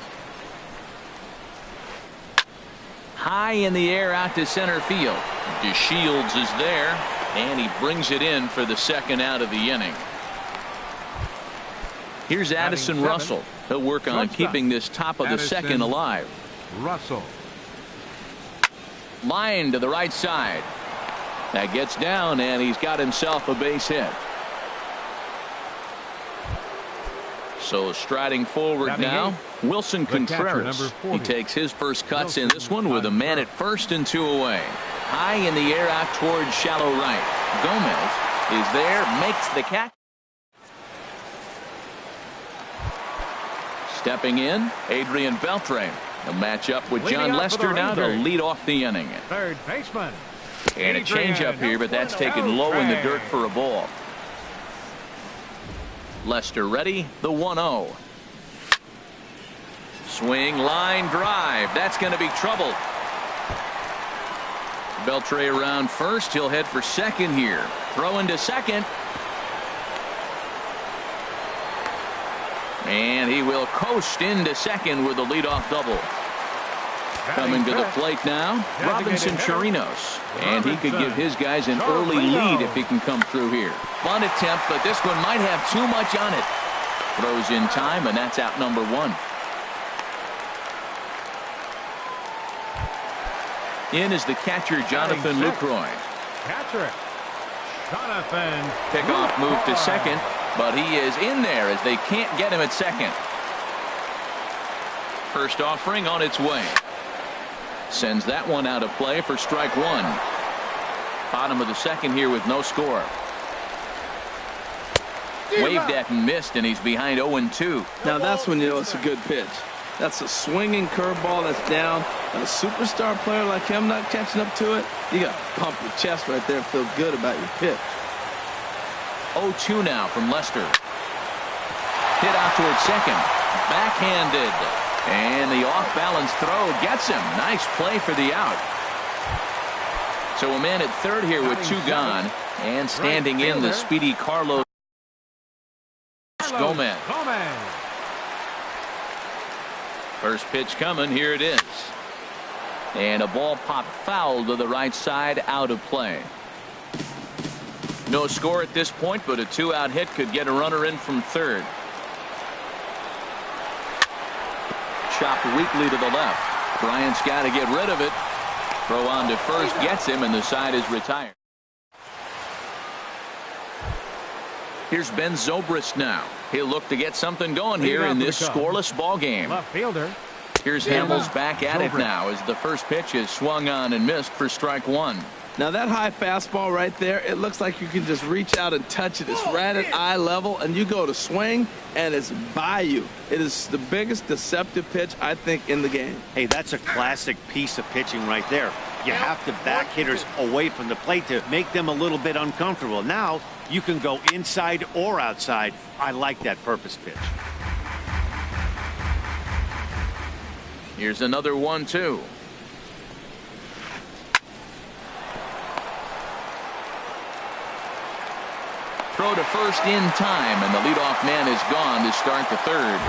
High in the air out to center field. DeShields is there, and he brings it in for the second out of the inning. Here's Addison Russell. He'll work on keeping this top of the second alive. Russell. Line to the right side. That gets down, and he's got himself a base hit. So striding forward now, Wilson Contreras. He takes his first cuts in this one with a man at first and 2 away. high in the air out towards shallow right. Gomez is there, makes the catch. Stepping in, Adrian Beltre. He'll match up with John Lester now to lead off the inning. Third baseman. And a changeup here, but that's taken low in the dirt for a ball. Lester ready, the 1-0. Swing, line drive. That's going to be trouble. Beltre around first. He'll head for second here. Throw into second. And he will coast into second with a leadoff double. Coming to the plate now, Robinson Chirinos. And he could give his guys an early lead if he can come through here. Bunt attempt, but this one might have too much on it. Throws in time, and that's out number 1. In is the catcher, Jonathan Lucroy. Catcher, Jonathan. Pickoff move to second, but he is in there as they can't get him at second. First offering on its way. Sends that one out of play for strike 1. Bottom of the second here with no score. Waved at and missed, and he's behind 0-2. Now that's when you know it's a good pitch. That's a swinging curveball that's down. And a superstar player like him not catching up to it, you got to pump your chest right there and feel good about your pitch. 0-2 now from Lester. Hit out towards second. Backhanded. And the off-balance throw gets him. Nice play for the out. So a man at third here with 2 gone. And standing in the speedy Carlos Gomez. First pitch coming. Here it is. And a ball popped foul to the right side, out of play. No score at this point, but a 2-out hit could get a runner in from third. Chopped weakly to the left. Bryant's got to get rid of it. Throw on to first gets him, and the side is retired. Here's Ben Zobrist now. He'll look to get something going here in this scoreless ball game. Left fielder. Here's Hamels back at it now as the first pitch is swung on and missed for strike 1. Now that high fastball right there, it looks like you can just reach out and touch it. It's right at eye level, and you go to swing, and it's by you. It is the biggest deceptive pitch, I think, in the game. Hey, that's a classic piece of pitching right there. You have to back hitters away from the plate to make them a little bit uncomfortable. Now you can go inside or outside. I like that purpose pitch. Here's another 1-2. Throw to first in time, and the leadoff man is gone to start the third.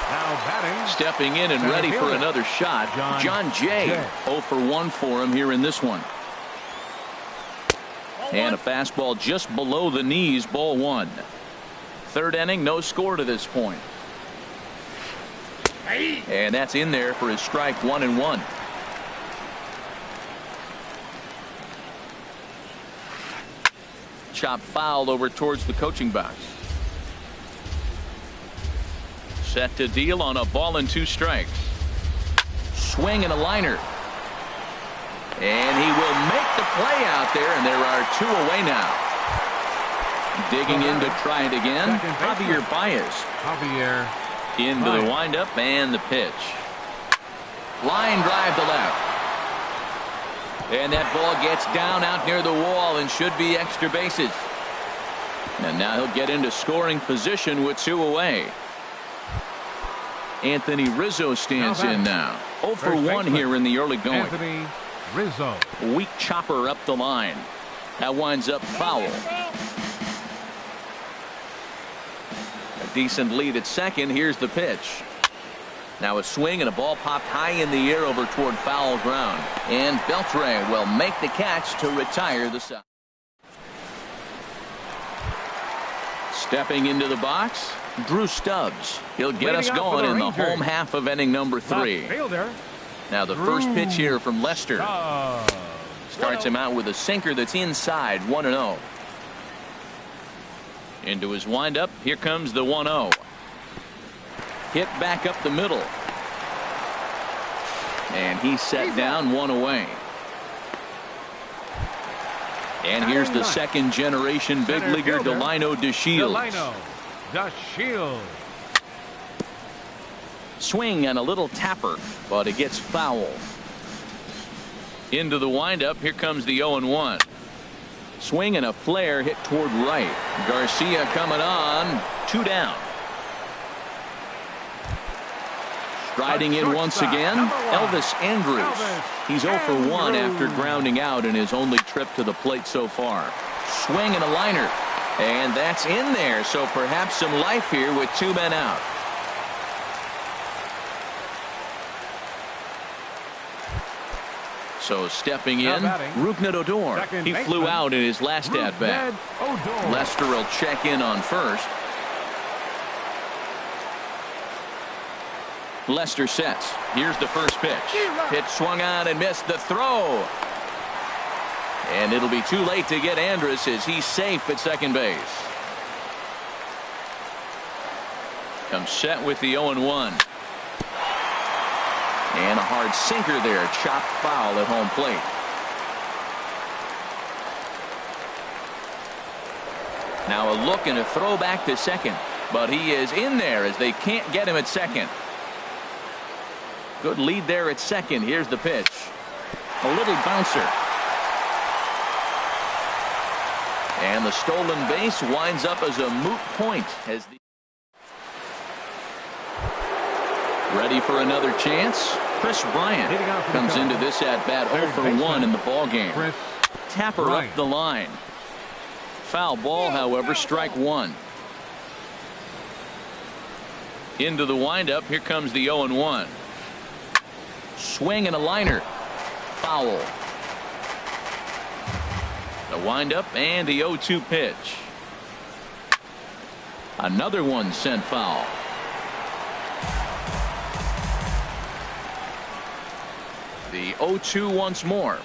Now batting. Stepping in and ready for another shot, John Jay. 0 for 1 for him here in this one. And a fastball just below the knees, ball 1. Third inning, no score to this point. And that's in there for his strike 1-1. Chop foul over towards the coaching box. Set to deal on a ball and 2 strikes. Swing and a liner. And he will make the play out there, and there are 2 away now. Digging in to try it again, Javier Baez. Javier. Into the windup and the pitch. Line drive to left. And that ball gets down out near the wall and should be extra bases. And now he'll get into scoring position with 2 away. Anthony Rizzo stands in now. 0 for 1 here in the early going. Anthony Rizzo. Weak chopper up the line. That winds up foul. A decent lead at second. Here's the pitch. Now a swing and a ball popped high in the air over toward foul ground. And Beltre will make the catch to retire the side. Stepping into the box, Drew Stubbs. He'll get us going in the home half of inning number 3. Now the first pitch here from Lester. Starts him out with a sinker that's inside, 1-0. Into his windup, here comes the 1-0. Hit back up the middle. And he's set down, 1 away. And here's the second-generation big leaguer, Delino DeShields. Delino DeShields. Swing and a little tapper, but it gets foul. Into the windup. Here comes the 0-1. Swing and a flare hit toward right. Garcia coming on. 2 down. Striding in once again, Elvis Andrus. He's 0 for 1 after grounding out in his only trip to the plate so far. Swing and a liner. And that's in there, so perhaps some life here with 2 men out. So stepping in, Rougned Odor. He flew out in his last at-bat. Lester will check in on first. Lester sets. Here's the first pitch. Pitch swung on and missed the throw. And it'll be too late to get Andrus as he's safe at second base. Comes set with the 0-1. And a hard sinker there. Chopped foul at home plate. Now a look and a throw back to second. But he is in there as they can't get him at second. Good lead there at second. Here's the pitch. A little bouncer. And the stolen base winds up as a moot point. As the ready for another chance. Chris Bryant comes into this at bat 0 for 1 in the ball game. Tapper up the line. Foul ball, however, strike 1. Into the windup. Here comes the 0-1. Swing and a liner. Foul. The windup and the 0-2 pitch. Another one sent foul. The 0-2 once more.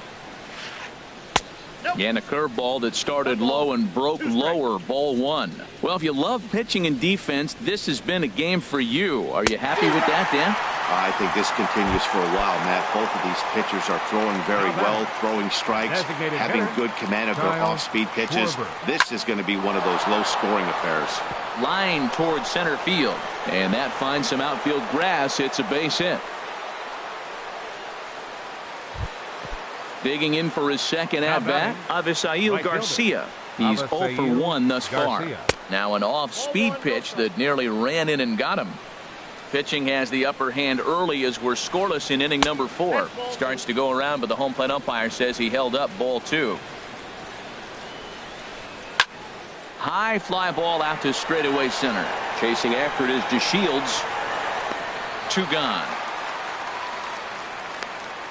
And a curveball that started low and broke lower. Ball 1. Well, if you love pitching and defense, this has been a game for you. Are you happy with that, Dan? I think this continues for a while, Matt. Both of these pitchers are throwing very well, throwing strikes, having good command of their off-speed pitches. This is going to be one of those low-scoring affairs. Line towards center field. And that finds some outfield grass. It's a base hit. Digging in for his second at-bat, Avisail Garcia. He's 0 for 1 thus far. Now an off-speed pitch that nearly ran in and got him. Pitching has the upper hand early as we're scoreless in inning number 4. Starts to go around, but the home plate umpire says he held up. Ball 2. High fly ball out to straightaway center. Chasing after it is DeShields. 2 gone.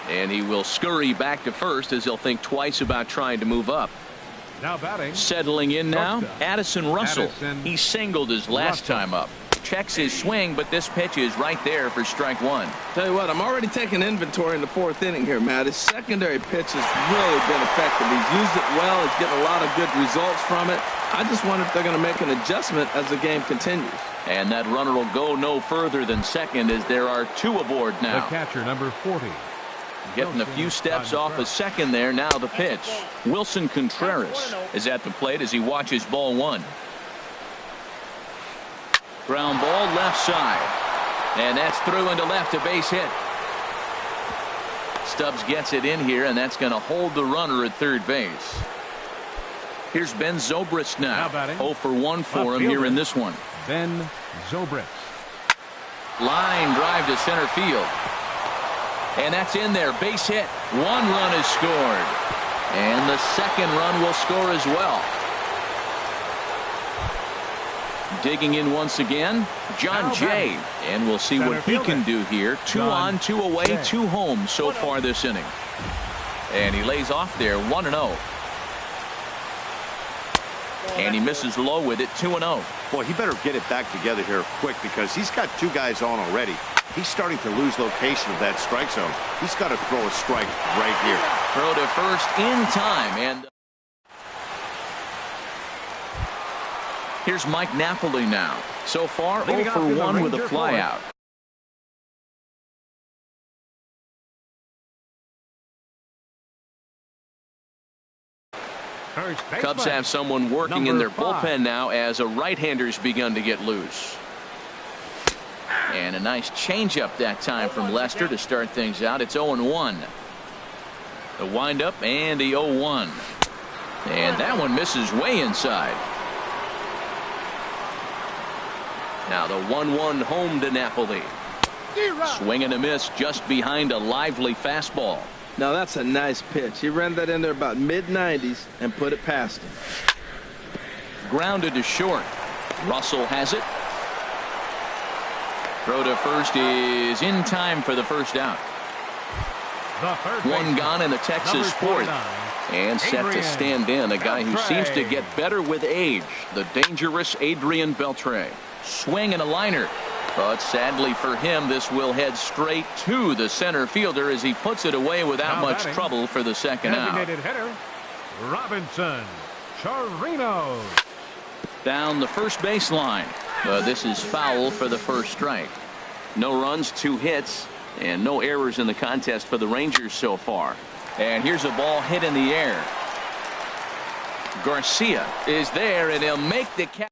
And he will scurry back to first as he'll think twice about trying to move up. Now batting. Settling in now, Addison Russell. He singled his last time up. Checks his swing, but this pitch is right there for strike 1. Tell you what, I'm already taking inventory in the 4th inning here, Matt. His secondary pitch has really been effective. He's used it well. He's getting a lot of good results from it. I just wonder if they're going to make an adjustment as the game continues. And that runner will go no further than second as there are 2 aboard now. The catcher, number 40. Getting a few steps off a second there. Now the pitch. Wilson Contreras is at the plate as he watches ball 1. Ground ball left side. And that's through into left, a base hit. Stubbs gets it in here, and that's going to hold the runner at third base. Here's Ben Zobrist now. 0 for 1 for him here in this one. Ben Zobrist. Line drive to center field. And that's in there. Base hit. 1 run is scored. And the second run will score as well. Digging in once again, John Jay. And we'll see what he can do here. 2 on, 2 away, 2 home so far this inning. And he lays off there 1-0. And he misses low with it 2-0. Boy, he better get it back together here quick because he's got 2 guys on already. He's starting to lose location of that strike zone. He's got to throw a strike right here. Throw to first in time. And here's Mike Napoli now. So far, 0 for 1 with a flyout. Cubs have someone working in their bullpen now as a right-hander's begun to get loose. And a nice changeup that time from Lester to start things out. It's 0-1. The windup and the 0-1. And that one misses way inside. Now the 1-1 home to Napoli. Swing and a miss just behind a lively fastball. Now that's a nice pitch. He ran that in there about mid-90s and put it past him. Grounded to short. Russell has it. Throw to first is in time for the first out. One gone in the Texas fourth. And set to stand in a guy who seems to get better with age. The dangerous Adrian Beltre. Swing and a liner. But sadly for him, this will head straight to the center fielder as he puts it away without much trouble for the second out. Designated hitter, Robinson Chirino. Down the first baseline. This is foul for the first strike. No runs, 2 hits, and no errors in the contest for the Rangers so far. And here's a ball hit in the air. Garcia is there, and he'll make the catch.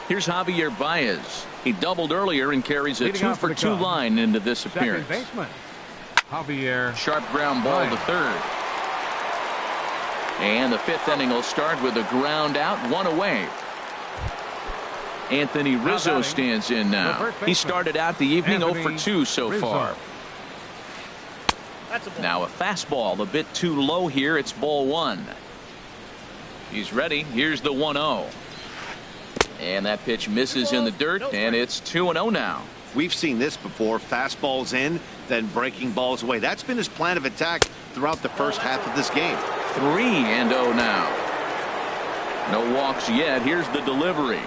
Here's Javier Baez. He doubled earlier and carries a 2-for-2 line into this appearance. Javier. Sharp ground ball to third. And the 5th inning will start with a ground out, 1 away. Anthony Rizzo stands in now. He started out the evening 0-for-2 so far. Now a fastball a bit too low here. It's ball 1. He's ready. Here's the 1-0. And that pitch misses in the dirt, and it's 2-0 now. We've seen this before. Fastballs in, then breaking balls away. That's been his plan of attack throughout the first half of this game. 3-0 now. No walks yet. Here's the delivery.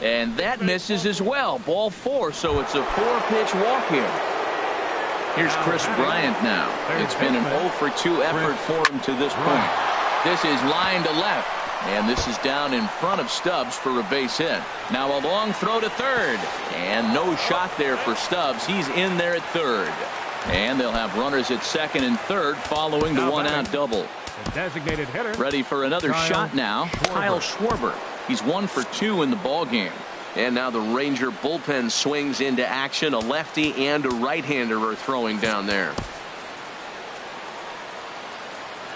And that misses as well. Ball 4, so it's a 4-pitch walk here. Here's Chris Bryant now. It's been an 0-for-2 effort for him to this point. This is line to left. And this is down in front of Stubbs for a base hit. Now a long throw to third. And no shot there for Stubbs. He's in there at third. And they'll have runners at second and third following the 1-out double. The designated hitter. Ready for another shot now. Kyle Schwarber. He's 1-for-2 in the ballgame. And now the Ranger bullpen swings into action. A lefty and a right-hander are throwing down there.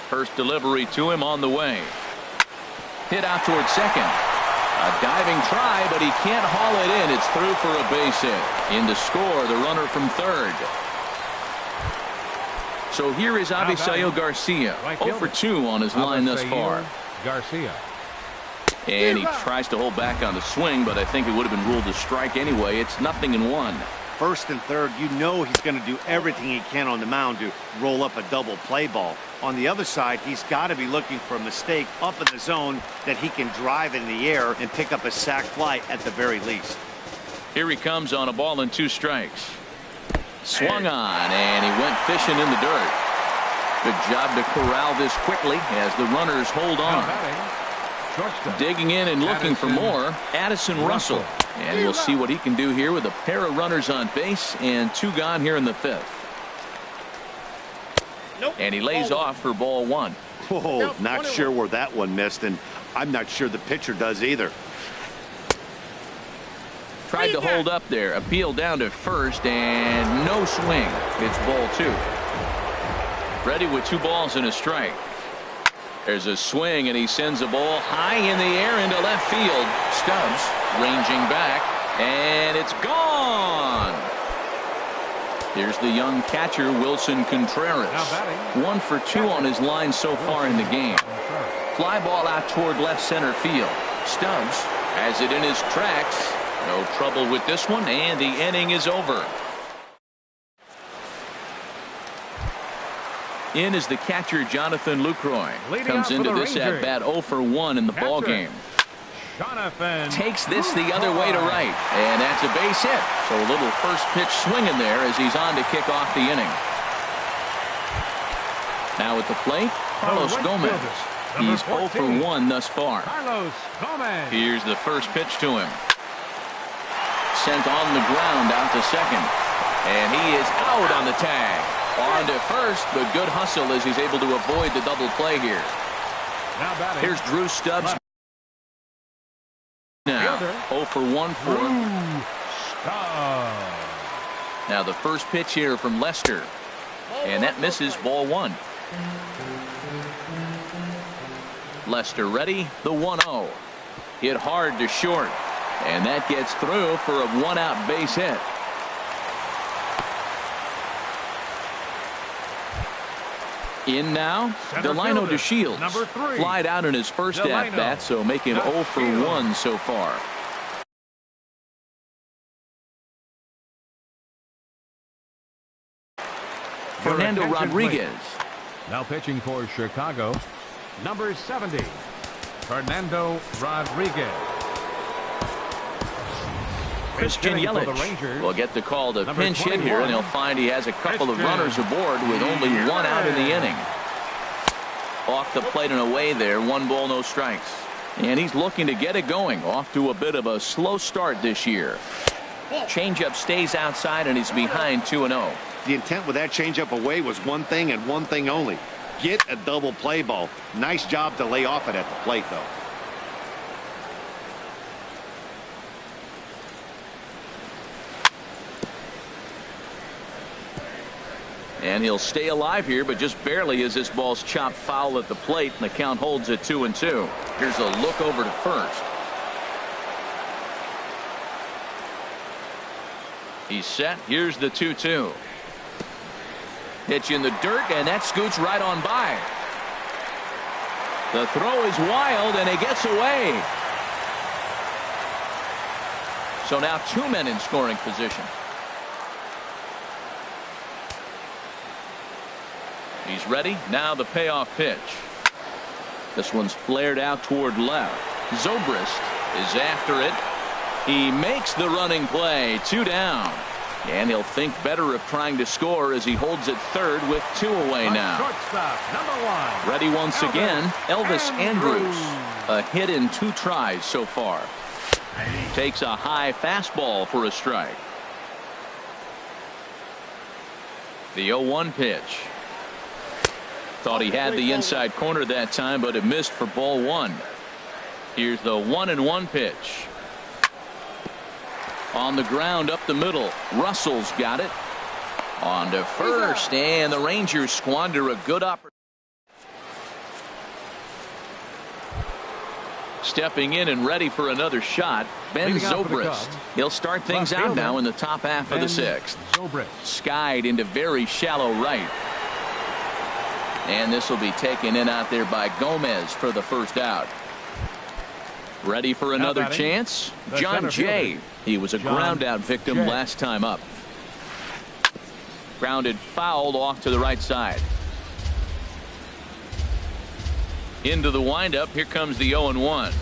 First delivery to him on the way. Hit out towards second. A diving try, but he can't haul it in. It's through for a base hit. In to score, the runner from third. So here is Avisail Garcia. 0-for-2 on his line thus far. Garcia. And he tries to hold back on the swing, but I think it would have been ruled a strike anyway. It's 0-1. First and third, you know he's going to do everything he can on the mound to roll up a double play ball. On the other side, he's got to be looking for a mistake up in the zone that he can drive in the air and pick up a sac fly at the very least. Here he comes on a ball and 2 strikes. Swung on, and he went fishing in the dirt. Good job to corral this quickly as the runners hold on. Digging in and looking for more, Addison Russell. And we'll see what he can do here with a pair of runners on base and 2 gone here in the 5th. And he lays off for ball 1. Whoa, not sure where that one missed, and I'm not sure the pitcher does either. Tried to hold up there. Appeal down to first, and no swing. It's ball 2. Ready with 2 balls and a strike. There's a swing, and he sends a ball high in the air into left field. Stubbs ranging back, and it's gone. Here's the young catcher, Wilson Contreras. 1-for-2 on his line so far in the game. Fly ball out toward left center field. Stubbs has it in his tracks. No trouble with this one, and the inning is over. In is the catcher, Jonathan Lucroy. Comes into this at bat 0-for-1 in the ball game. Takes this the other way to right, and that's a base hit. So a little first pitch swinging there as he's on to kick off the inning. Now at the plate, Carlos Gomez. He's 0-for-1 thus far. Here's the first pitch to him. Sent on the ground out to second, and he is out on the tag. On to first, but good hustle as he's able to avoid the double play here. Now batting. Here's Drew Stubbs. Now 0 for 1 for him. Now the first pitch here from Lester. And that misses, ball 1. Lester ready, the 1-0. Hit hard to short. And that gets through for a 1-out base hit. In now, Delino DeShields. Number 3. Flied out in his first at-bat, so making 0 for 1 so far. Fernando Rodriguez. Now pitching for Chicago, number 70, Fernando Rodriguez. Christian Yelich will get the call to pinch hit here, and he'll find he has a couple of runners aboard with only 1 out in the inning. Off the plate and away there, 1 ball, no strikes. And he's looking to get it going. Off to a bit of a slow start this year. Changeup stays outside, and he's behind 2-0. The intent with that changeup away was one thing and one thing only. Get a double play ball. Nice job to lay off it at the plate, though. And he'll stay alive here, but just barely as this ball's chopped foul at the plate, and the count holds at 2-2. Here's a look over to first. He's set. Here's the 2-2. Pitch in the dirt, and that scoots right on by. The throw is wild, and it gets away. So now 2 men in scoring position. He's ready. Now the payoff pitch. This one's flared out toward left. Zobrist is after it. He makes the running play. 2 down. And he'll think better of trying to score as he holds it third with 2 away now. Number 1. Ready once again, Elvis Andrews. A hit in 2 tries so far. Takes a high fastball for a strike. The 0-1 pitch. Thought he had the inside corner that time, but it missed for ball 1. Here's the 1-1 pitch. On the ground up the middle. Russell's got it. On to first, and the Rangers squander a good opportunity. Stepping in and ready for another shot, Ben Zobrist. He'll start things out now in the top half of the 6th. Skied into very shallow right. And this will be taken in out there by Gomez for the first out. Ready for another chance? John Jay. He was a ground out victim last time up. Grounded fouled off to the right side. Into the windup. Here comes the 0-1.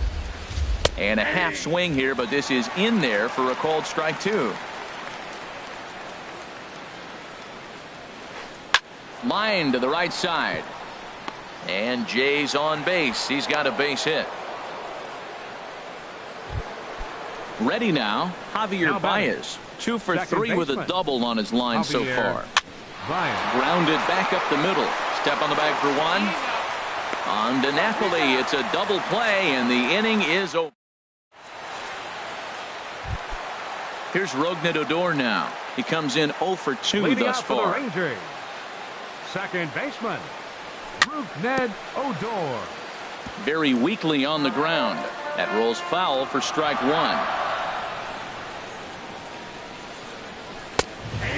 And a half swing here, but this is in there for a called strike 2. Line to the right side. And Jay's on base. He's got a base hit. Ready now, Javier Baez. 2 for 3 with a double on his line so far. Grounded back up the middle. Step on the bag for 1. On to Napoli. It's a double play, and the inning is over. Here's Rougned Odor now. He comes in 0 for 2 thus far. Second baseman, Rougned Odor. Very weakly on the ground. That rolls foul for strike 1.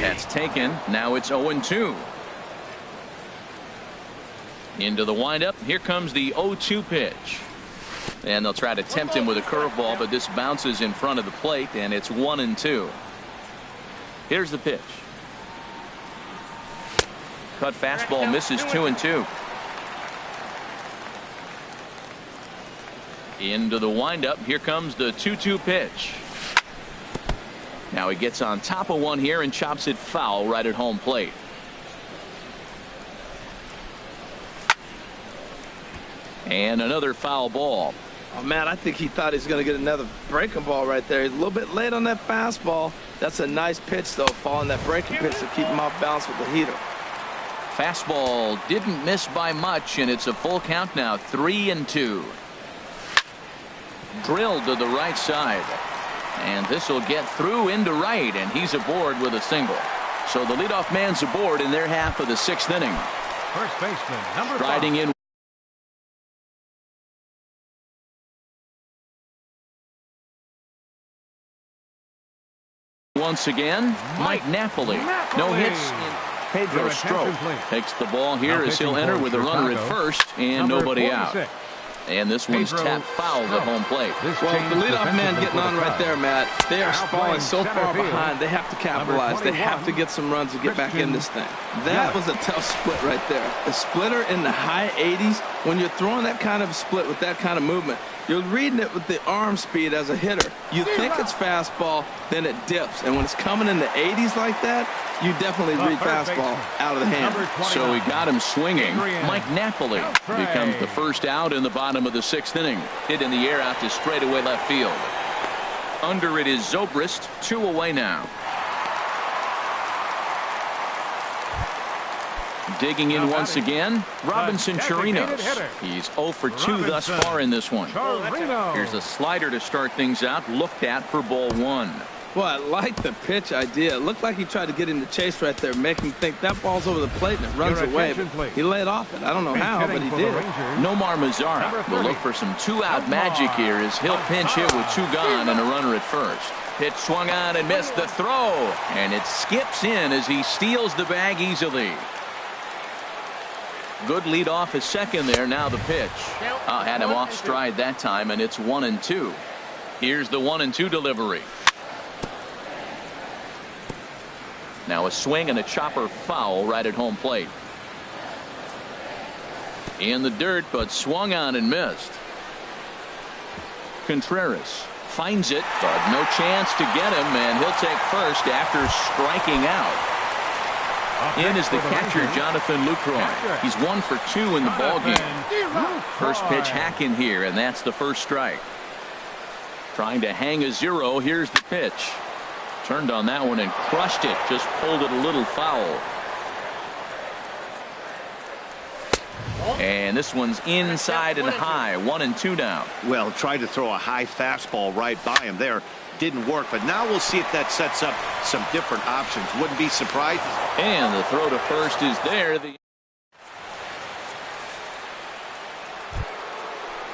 That's taken. Now it's 0-2. Into the windup. Here comes the 0-2 pitch. And they'll try to tempt him with a curveball, but this bounces in front of the plate, and it's 1-2. Here's the pitch. Cut fastball misses 2-2. Into the windup. Here comes the 2-2 pitch. Now he gets on top of one here and chops it foul right at home plate. And another foul ball. Oh, man, I think he thought he was going to get another breaking ball right there. He's a little bit late on that fastball. That's a nice pitch, though, following that breaking pitch to keep him off balance with the heater. Fastball didn't miss by much, and it's a full count now, 3-2. Drilled to the right side. And this will get through into right, and he's aboard with a single. So the leadoff man's aboard in their half of the 6th inning. First baseman, number 5. Striding in once again, Mike Napoli. No hits. Pedro Strop takes the ball here as he'll enter with a runner at first and nobody out. And this one's tapped foul at home plate. Well, the leadoff man getting on right there, Matt. They are falling so far behind. They have to capitalize. They have to get some runs to get back in this thing. That was a tough split right there. A splitter in the high 80s. When you're throwing that kind of split with that kind of movement, you're reading it with the arm speed as a hitter. You think it's fastball, then it dips. And when it's coming in the 80s like that, you definitely read fastball out of the hand. So he got him swinging. Mike Napoli becomes the first out in the bottom of the 6th inning. Hit in the air out to straightaway left field. Under it is Zobrist, 2 away now. Digging in once again, Robinson Chirinos. He's 0 for 2 thus far in this one. Here's a slider to start things out, looked at for ball 1. Well, I like the pitch idea. It looked like he tried to get him to chase right there, make him think that ball's over the plate and it runs away. He laid off it. I don't know how, but he did. Nomar Mazara will look for some 2-out magic here as he'll pinch hit with 2 gone and a runner at first. Pitch swung on and missed the throw, and it skips in as he steals the bag easily. Good lead off his second there. Now the pitch. Had him off stride that time, and it's 1-2. Here's the 1-2 delivery. Now a swing and a chopper foul right at home plate. In the dirt, but swung on and missed. Contreras finds it, but no chance to get him, and he'll take first after striking out. In is the catcher, Jonathan Lucroy. He's 1 for 2 in the ballgame. First pitch hacking here, and that's the first strike. Trying to hang a 0. Here's the pitch. Turned on that one and crushed it. Just pulled it a little foul. And this one's inside and high. 1-2 now. Well, tried to throw a high fastball right by him there. Didn't work, but now we'll see if that sets up some different options. Wouldn't be surprised. And the throw to first is there.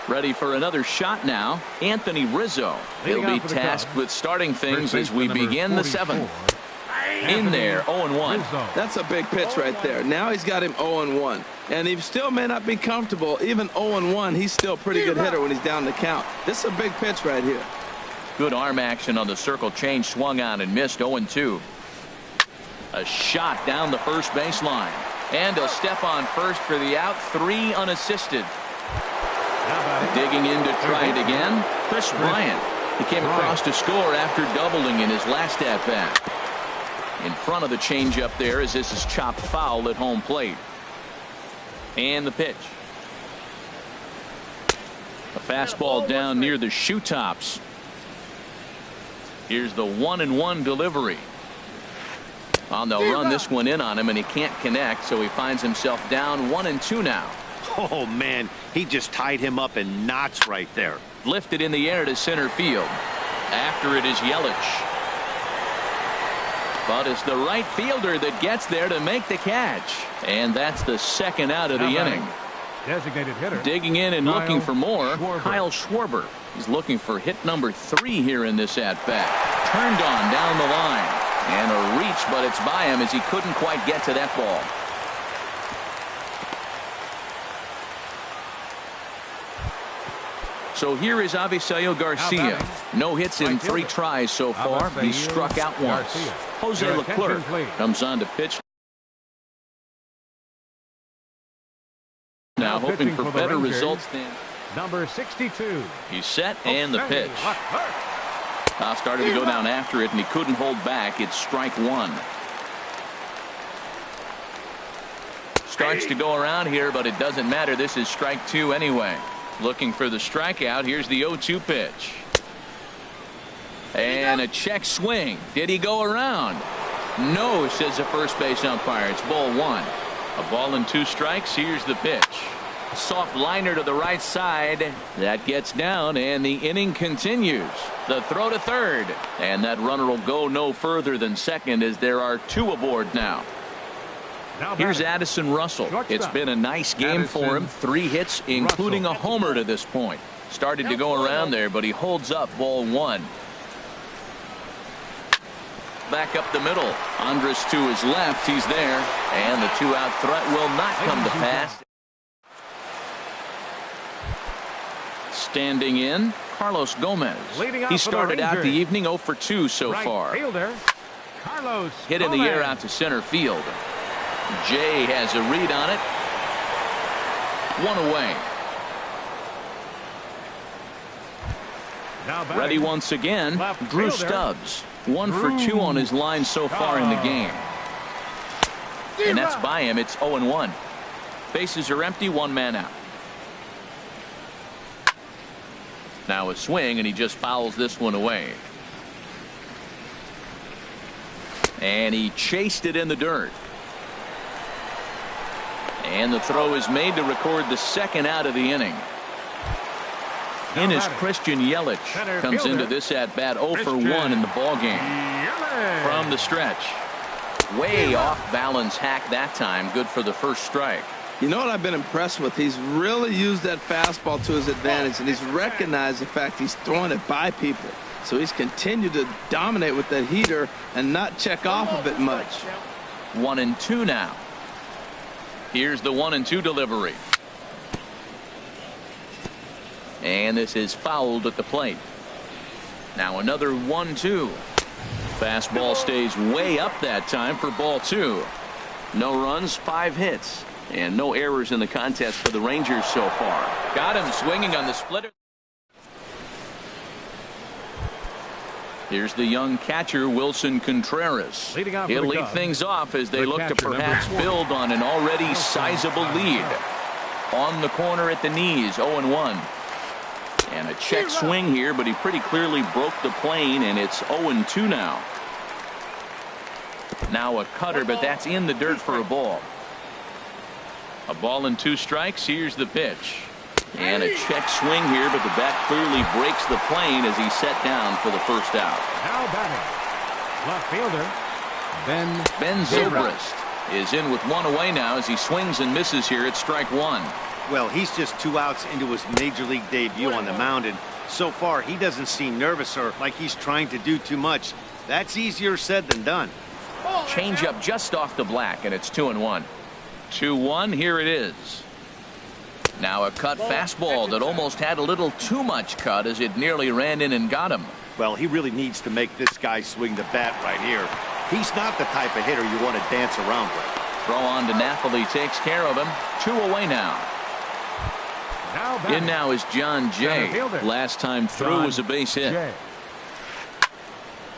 Ready for another shot now. Anthony Rizzo. He'll be tasked with starting things as we begin the 7th. In there, 0-1. That's a big pitch right there. Now he's got him 0-1. And he still may not be comfortable. Even 0-1, he's still a pretty good hitter when he's down the count. This is a big pitch right here. Good arm action on the circle change. Swung on and missed. 0-2. A shot down the first baseline. And a step on first for the out. 3 unassisted. Digging in to try it again. Chris Bryant. He came across to score after doubling in his last at-bat. In front of the changeup there as this is chopped foul at home plate. And the pitch. A fastball down near the shoe tops. Here's the 1-1 delivery. On the run, this one in on him, and he can't connect, so he finds himself down 1-2 now. Oh, man, he just tied him up in knots right there. Lifted in the air to center field. After it is Yelich. But it's the right fielder that gets there to make the catch. And that's the second out of the inning. Designated hitter. Digging in and looking for more, Kyle Schwarber. He's looking for hit number 3 here in this at-bat. Turned on down the line. And a reach, but it's by him as he couldn't quite get to that ball. So here is Avisail Garcia. No hits in 3 tries so far. He struck out once. Jose Leclerc comes on to pitch. Now hoping for better results than number 62. He's set and the pitch. Started to go down after it and he couldn't hold back. It's strike 1. Starts to go around here, but it doesn't matter. This is strike 2 anyway. Looking for the strikeout. Here's the 0-2 pitch. And a check swing. Did he go around? No, says the first base umpire. It's ball 1. A ball and 2 strikes. Here's the pitch. Soft liner to the right side. That gets down, and the inning continues. The throw to third, and that runner will go no further than second as there are 2 aboard now. Here's Addison Russell. It's been a nice game for him. 3 hits, including a homer to this point. Started to go around there, but he holds up ball 1. Back up the middle. Andrus to his left. He's there, and the 2-out threat will not come to pass. Standing in, Carlos Gomez. He started out the evening 0 for 2 so far. Hit in the air out to center field. Jay has a read on it. 1 away. Ready once again, Drew Stubbs. 1 for 2 on his line so far in the game. And that's by him. It's 0-1. Bases are empty, 1 man out. Now a swing, and he just fouls this one away. And he chased it in the dirt. And the throw is made to record the 2nd out of the inning. In is Christian Yelich. Comes into this at-bat 0 for 1 in the ballgame. From the stretch. Way off balance hack that time. Good for the first strike. You know what I've been impressed with? He's really used that fastball to his advantage, and he's recognized the fact he's throwing it by people. So he's continued to dominate with that heater and not check off of it much. 1-2 now. Here's the 1-2 delivery. And this is fouled at the plate. Now another 1-2. Fastball stays way up that time for ball 2. No runs, 5 hits. And no errors in the contest for the Rangers so far. Got him swinging on the splitter. Here's the young catcher, Wilson Contreras. He'll lead things off as they look to perhaps build on an already sizable lead. On the corner at the knees, 0-1. And a check swing here, but he pretty clearly broke the plane, and it's 0-2 now. Now a cutter, but that's in the dirt for a ball. A ball and 2 strikes. Here's the pitch. And a check swing here, but the bat clearly breaks the plane as he's set down for the first out. Now batting, left fielder, Ben Zobrist is in with 1 away now as he swings and misses here at strike 1. Well, he's just 2 outs into his major league debut on the mound, and so far he doesn't seem nervous or like he's trying to do too much. That's easier said than done. Change up just off the black, and it's 2-1. 2-1. Here it is. Now a cut fastball that almost had a little too much cut as it nearly ran in and got him. Well, he really needs to make this guy swing the bat right here. He's not the type of hitter you want to dance around with. Throw on to Napoli takes care of him. 2 away now. In now is John Jay. Last time through was a base hit.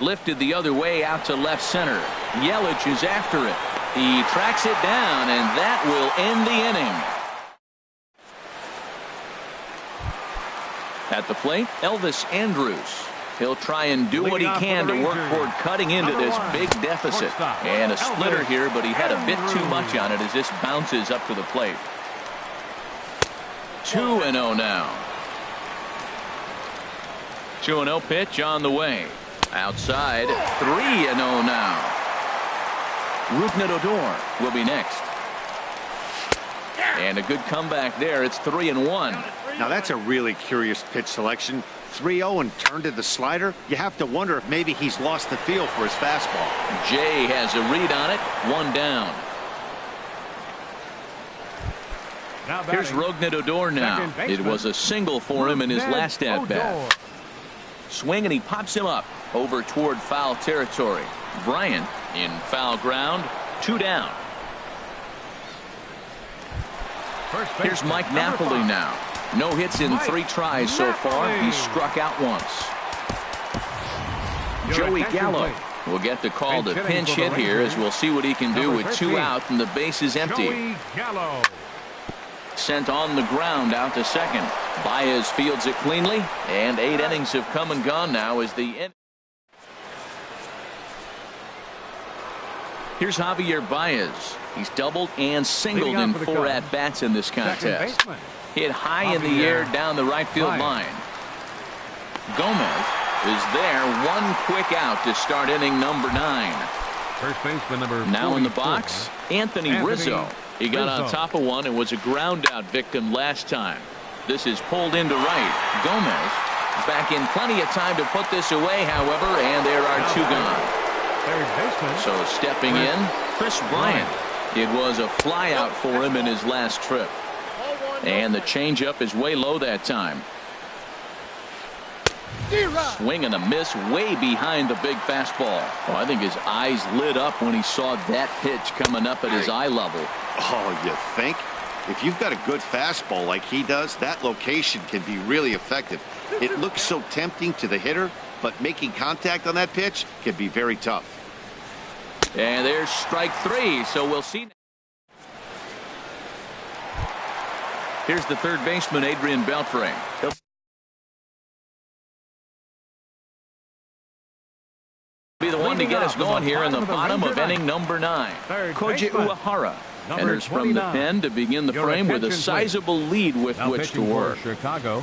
Lifted the other way out to left center. Yelich is after it. He tracks it down, and that will end the inning. At the plate, Elvis Andrus. He'll try and do what he can to work toward cutting into this big deficit. And a splitter here, but he had a bit too much on it as this bounces up to the plate. 2-0 now. 2-0 pitch on the way. Outside, 3-0 now. Rougned Odor will be next. And a good comeback there. It's 3-1. Now that's a really curious pitch selection. 3-0 and turned to the slider. You have to wonder if maybe he's lost the feel for his fastball. Jay has a read on it. 1 down. Here's Rougned Odor now. It was a single for him in his last at-bat. Swing, and he pops him up over toward foul territory. Bryant in foul ground. 2 down. Here's Mike Napoli now. No hits in 3 tries so far. He's struck out once. Joey Gallo will get the call to pinch hit here as we'll see what he can do with 2 out and the base is empty. Sent on the ground out to second. Baez fields it cleanly, and 8 innings have come and gone now as the Here's Javier Baez. He's doubled and singled in 4 at-bats in this contest. Hit high in the air down the right field line. Gomez is there. One quick out to start inning number 9. First baseman number 44. Now in the box, Anthony Rizzo. He got on top of one and was a ground-out victim last time. This is pulled into right. Gomez is back in plenty of time to put this away, however, and there are 2 gone. Third baseman. So stepping in, Chris Bryant. It was a flyout for him in his last trip. And the changeup is way low that time. Swing and a miss way behind the big fastball. Oh, I think his eyes lit up when he saw that pitch coming up at his eye level. Oh, you think? If you've got a good fastball like he does, that location can be really effective. It looks so tempting to the hitter, but making contact on that pitch can be very tough. And there's strike 3, so we'll see. Here's the third baseman, Adrian Beltre. He'll be the one to get us going here in the bottom of inning number 9. Koji Uehara enters from the pen to begin the frame with a sizable lead with which to work. Chicago.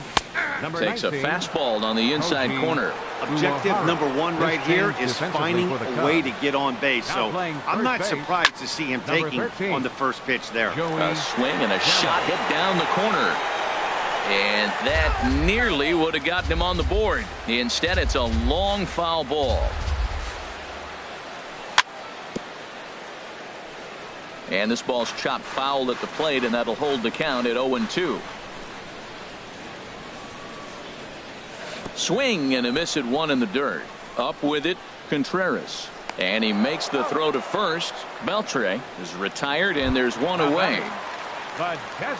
Takes a fastball on the inside corner. Objective number 1 right here is finding a way to get on base. So I'm not surprised to see him taking on the first pitch there. A swing and a shot hit down the corner. And that nearly would have gotten him on the board. Instead, it's a long foul ball. And this ball's chopped foul at the plate, and that'll hold the count at 0-2. Swing and a miss at 1 in the dirt. Up with it, Contreras. And he makes the throw to first. Beltre is retired, and there's 1 away.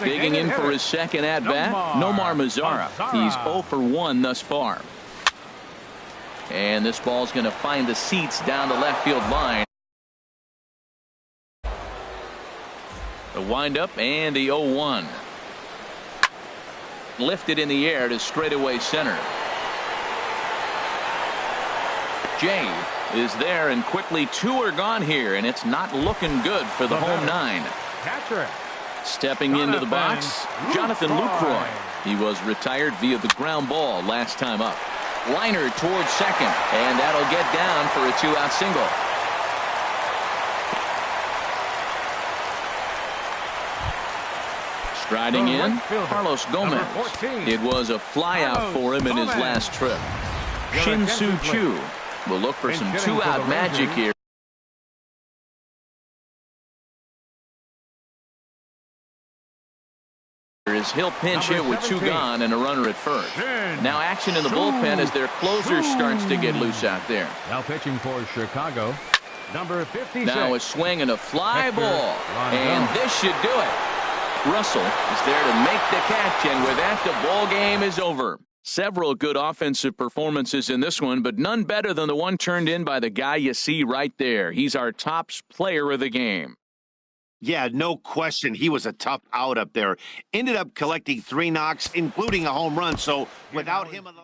Digging in for his second at-bat, Nomar Mazara. He's 0 for 1 thus far. And this ball's going to find the seats down the left field line. The windup and the 0-1. Lifted in the air to straightaway center. Jay is there, and quickly 2 are gone here, and it's not looking good for the home 9. Stepping into the box, Jonathan Lucroy. He was retired via the ground ball last time up. Liner towards second, and that'll get down for a 2-out single. Striding in, Carlos Gomez. It was a flyout for him in his last trip. Shin-Soo Choo will look for some 2-out magic here. He'll pinch hit with 2 gone and a runner at first. Now action in the bullpen as their closer starts to get loose out there. Now pitching for Chicago, number 56. Now a swing and a fly ball, and this should do it. Russell is there to make the catch, and with that, the ball game is over. Several good offensive performances in this one, but none better than the one turned in by the guy you see right there. He's our top player of the game. Yeah, no question. He was a tough out up there. Ended up collecting 3 knocks, including a home run. So without him on the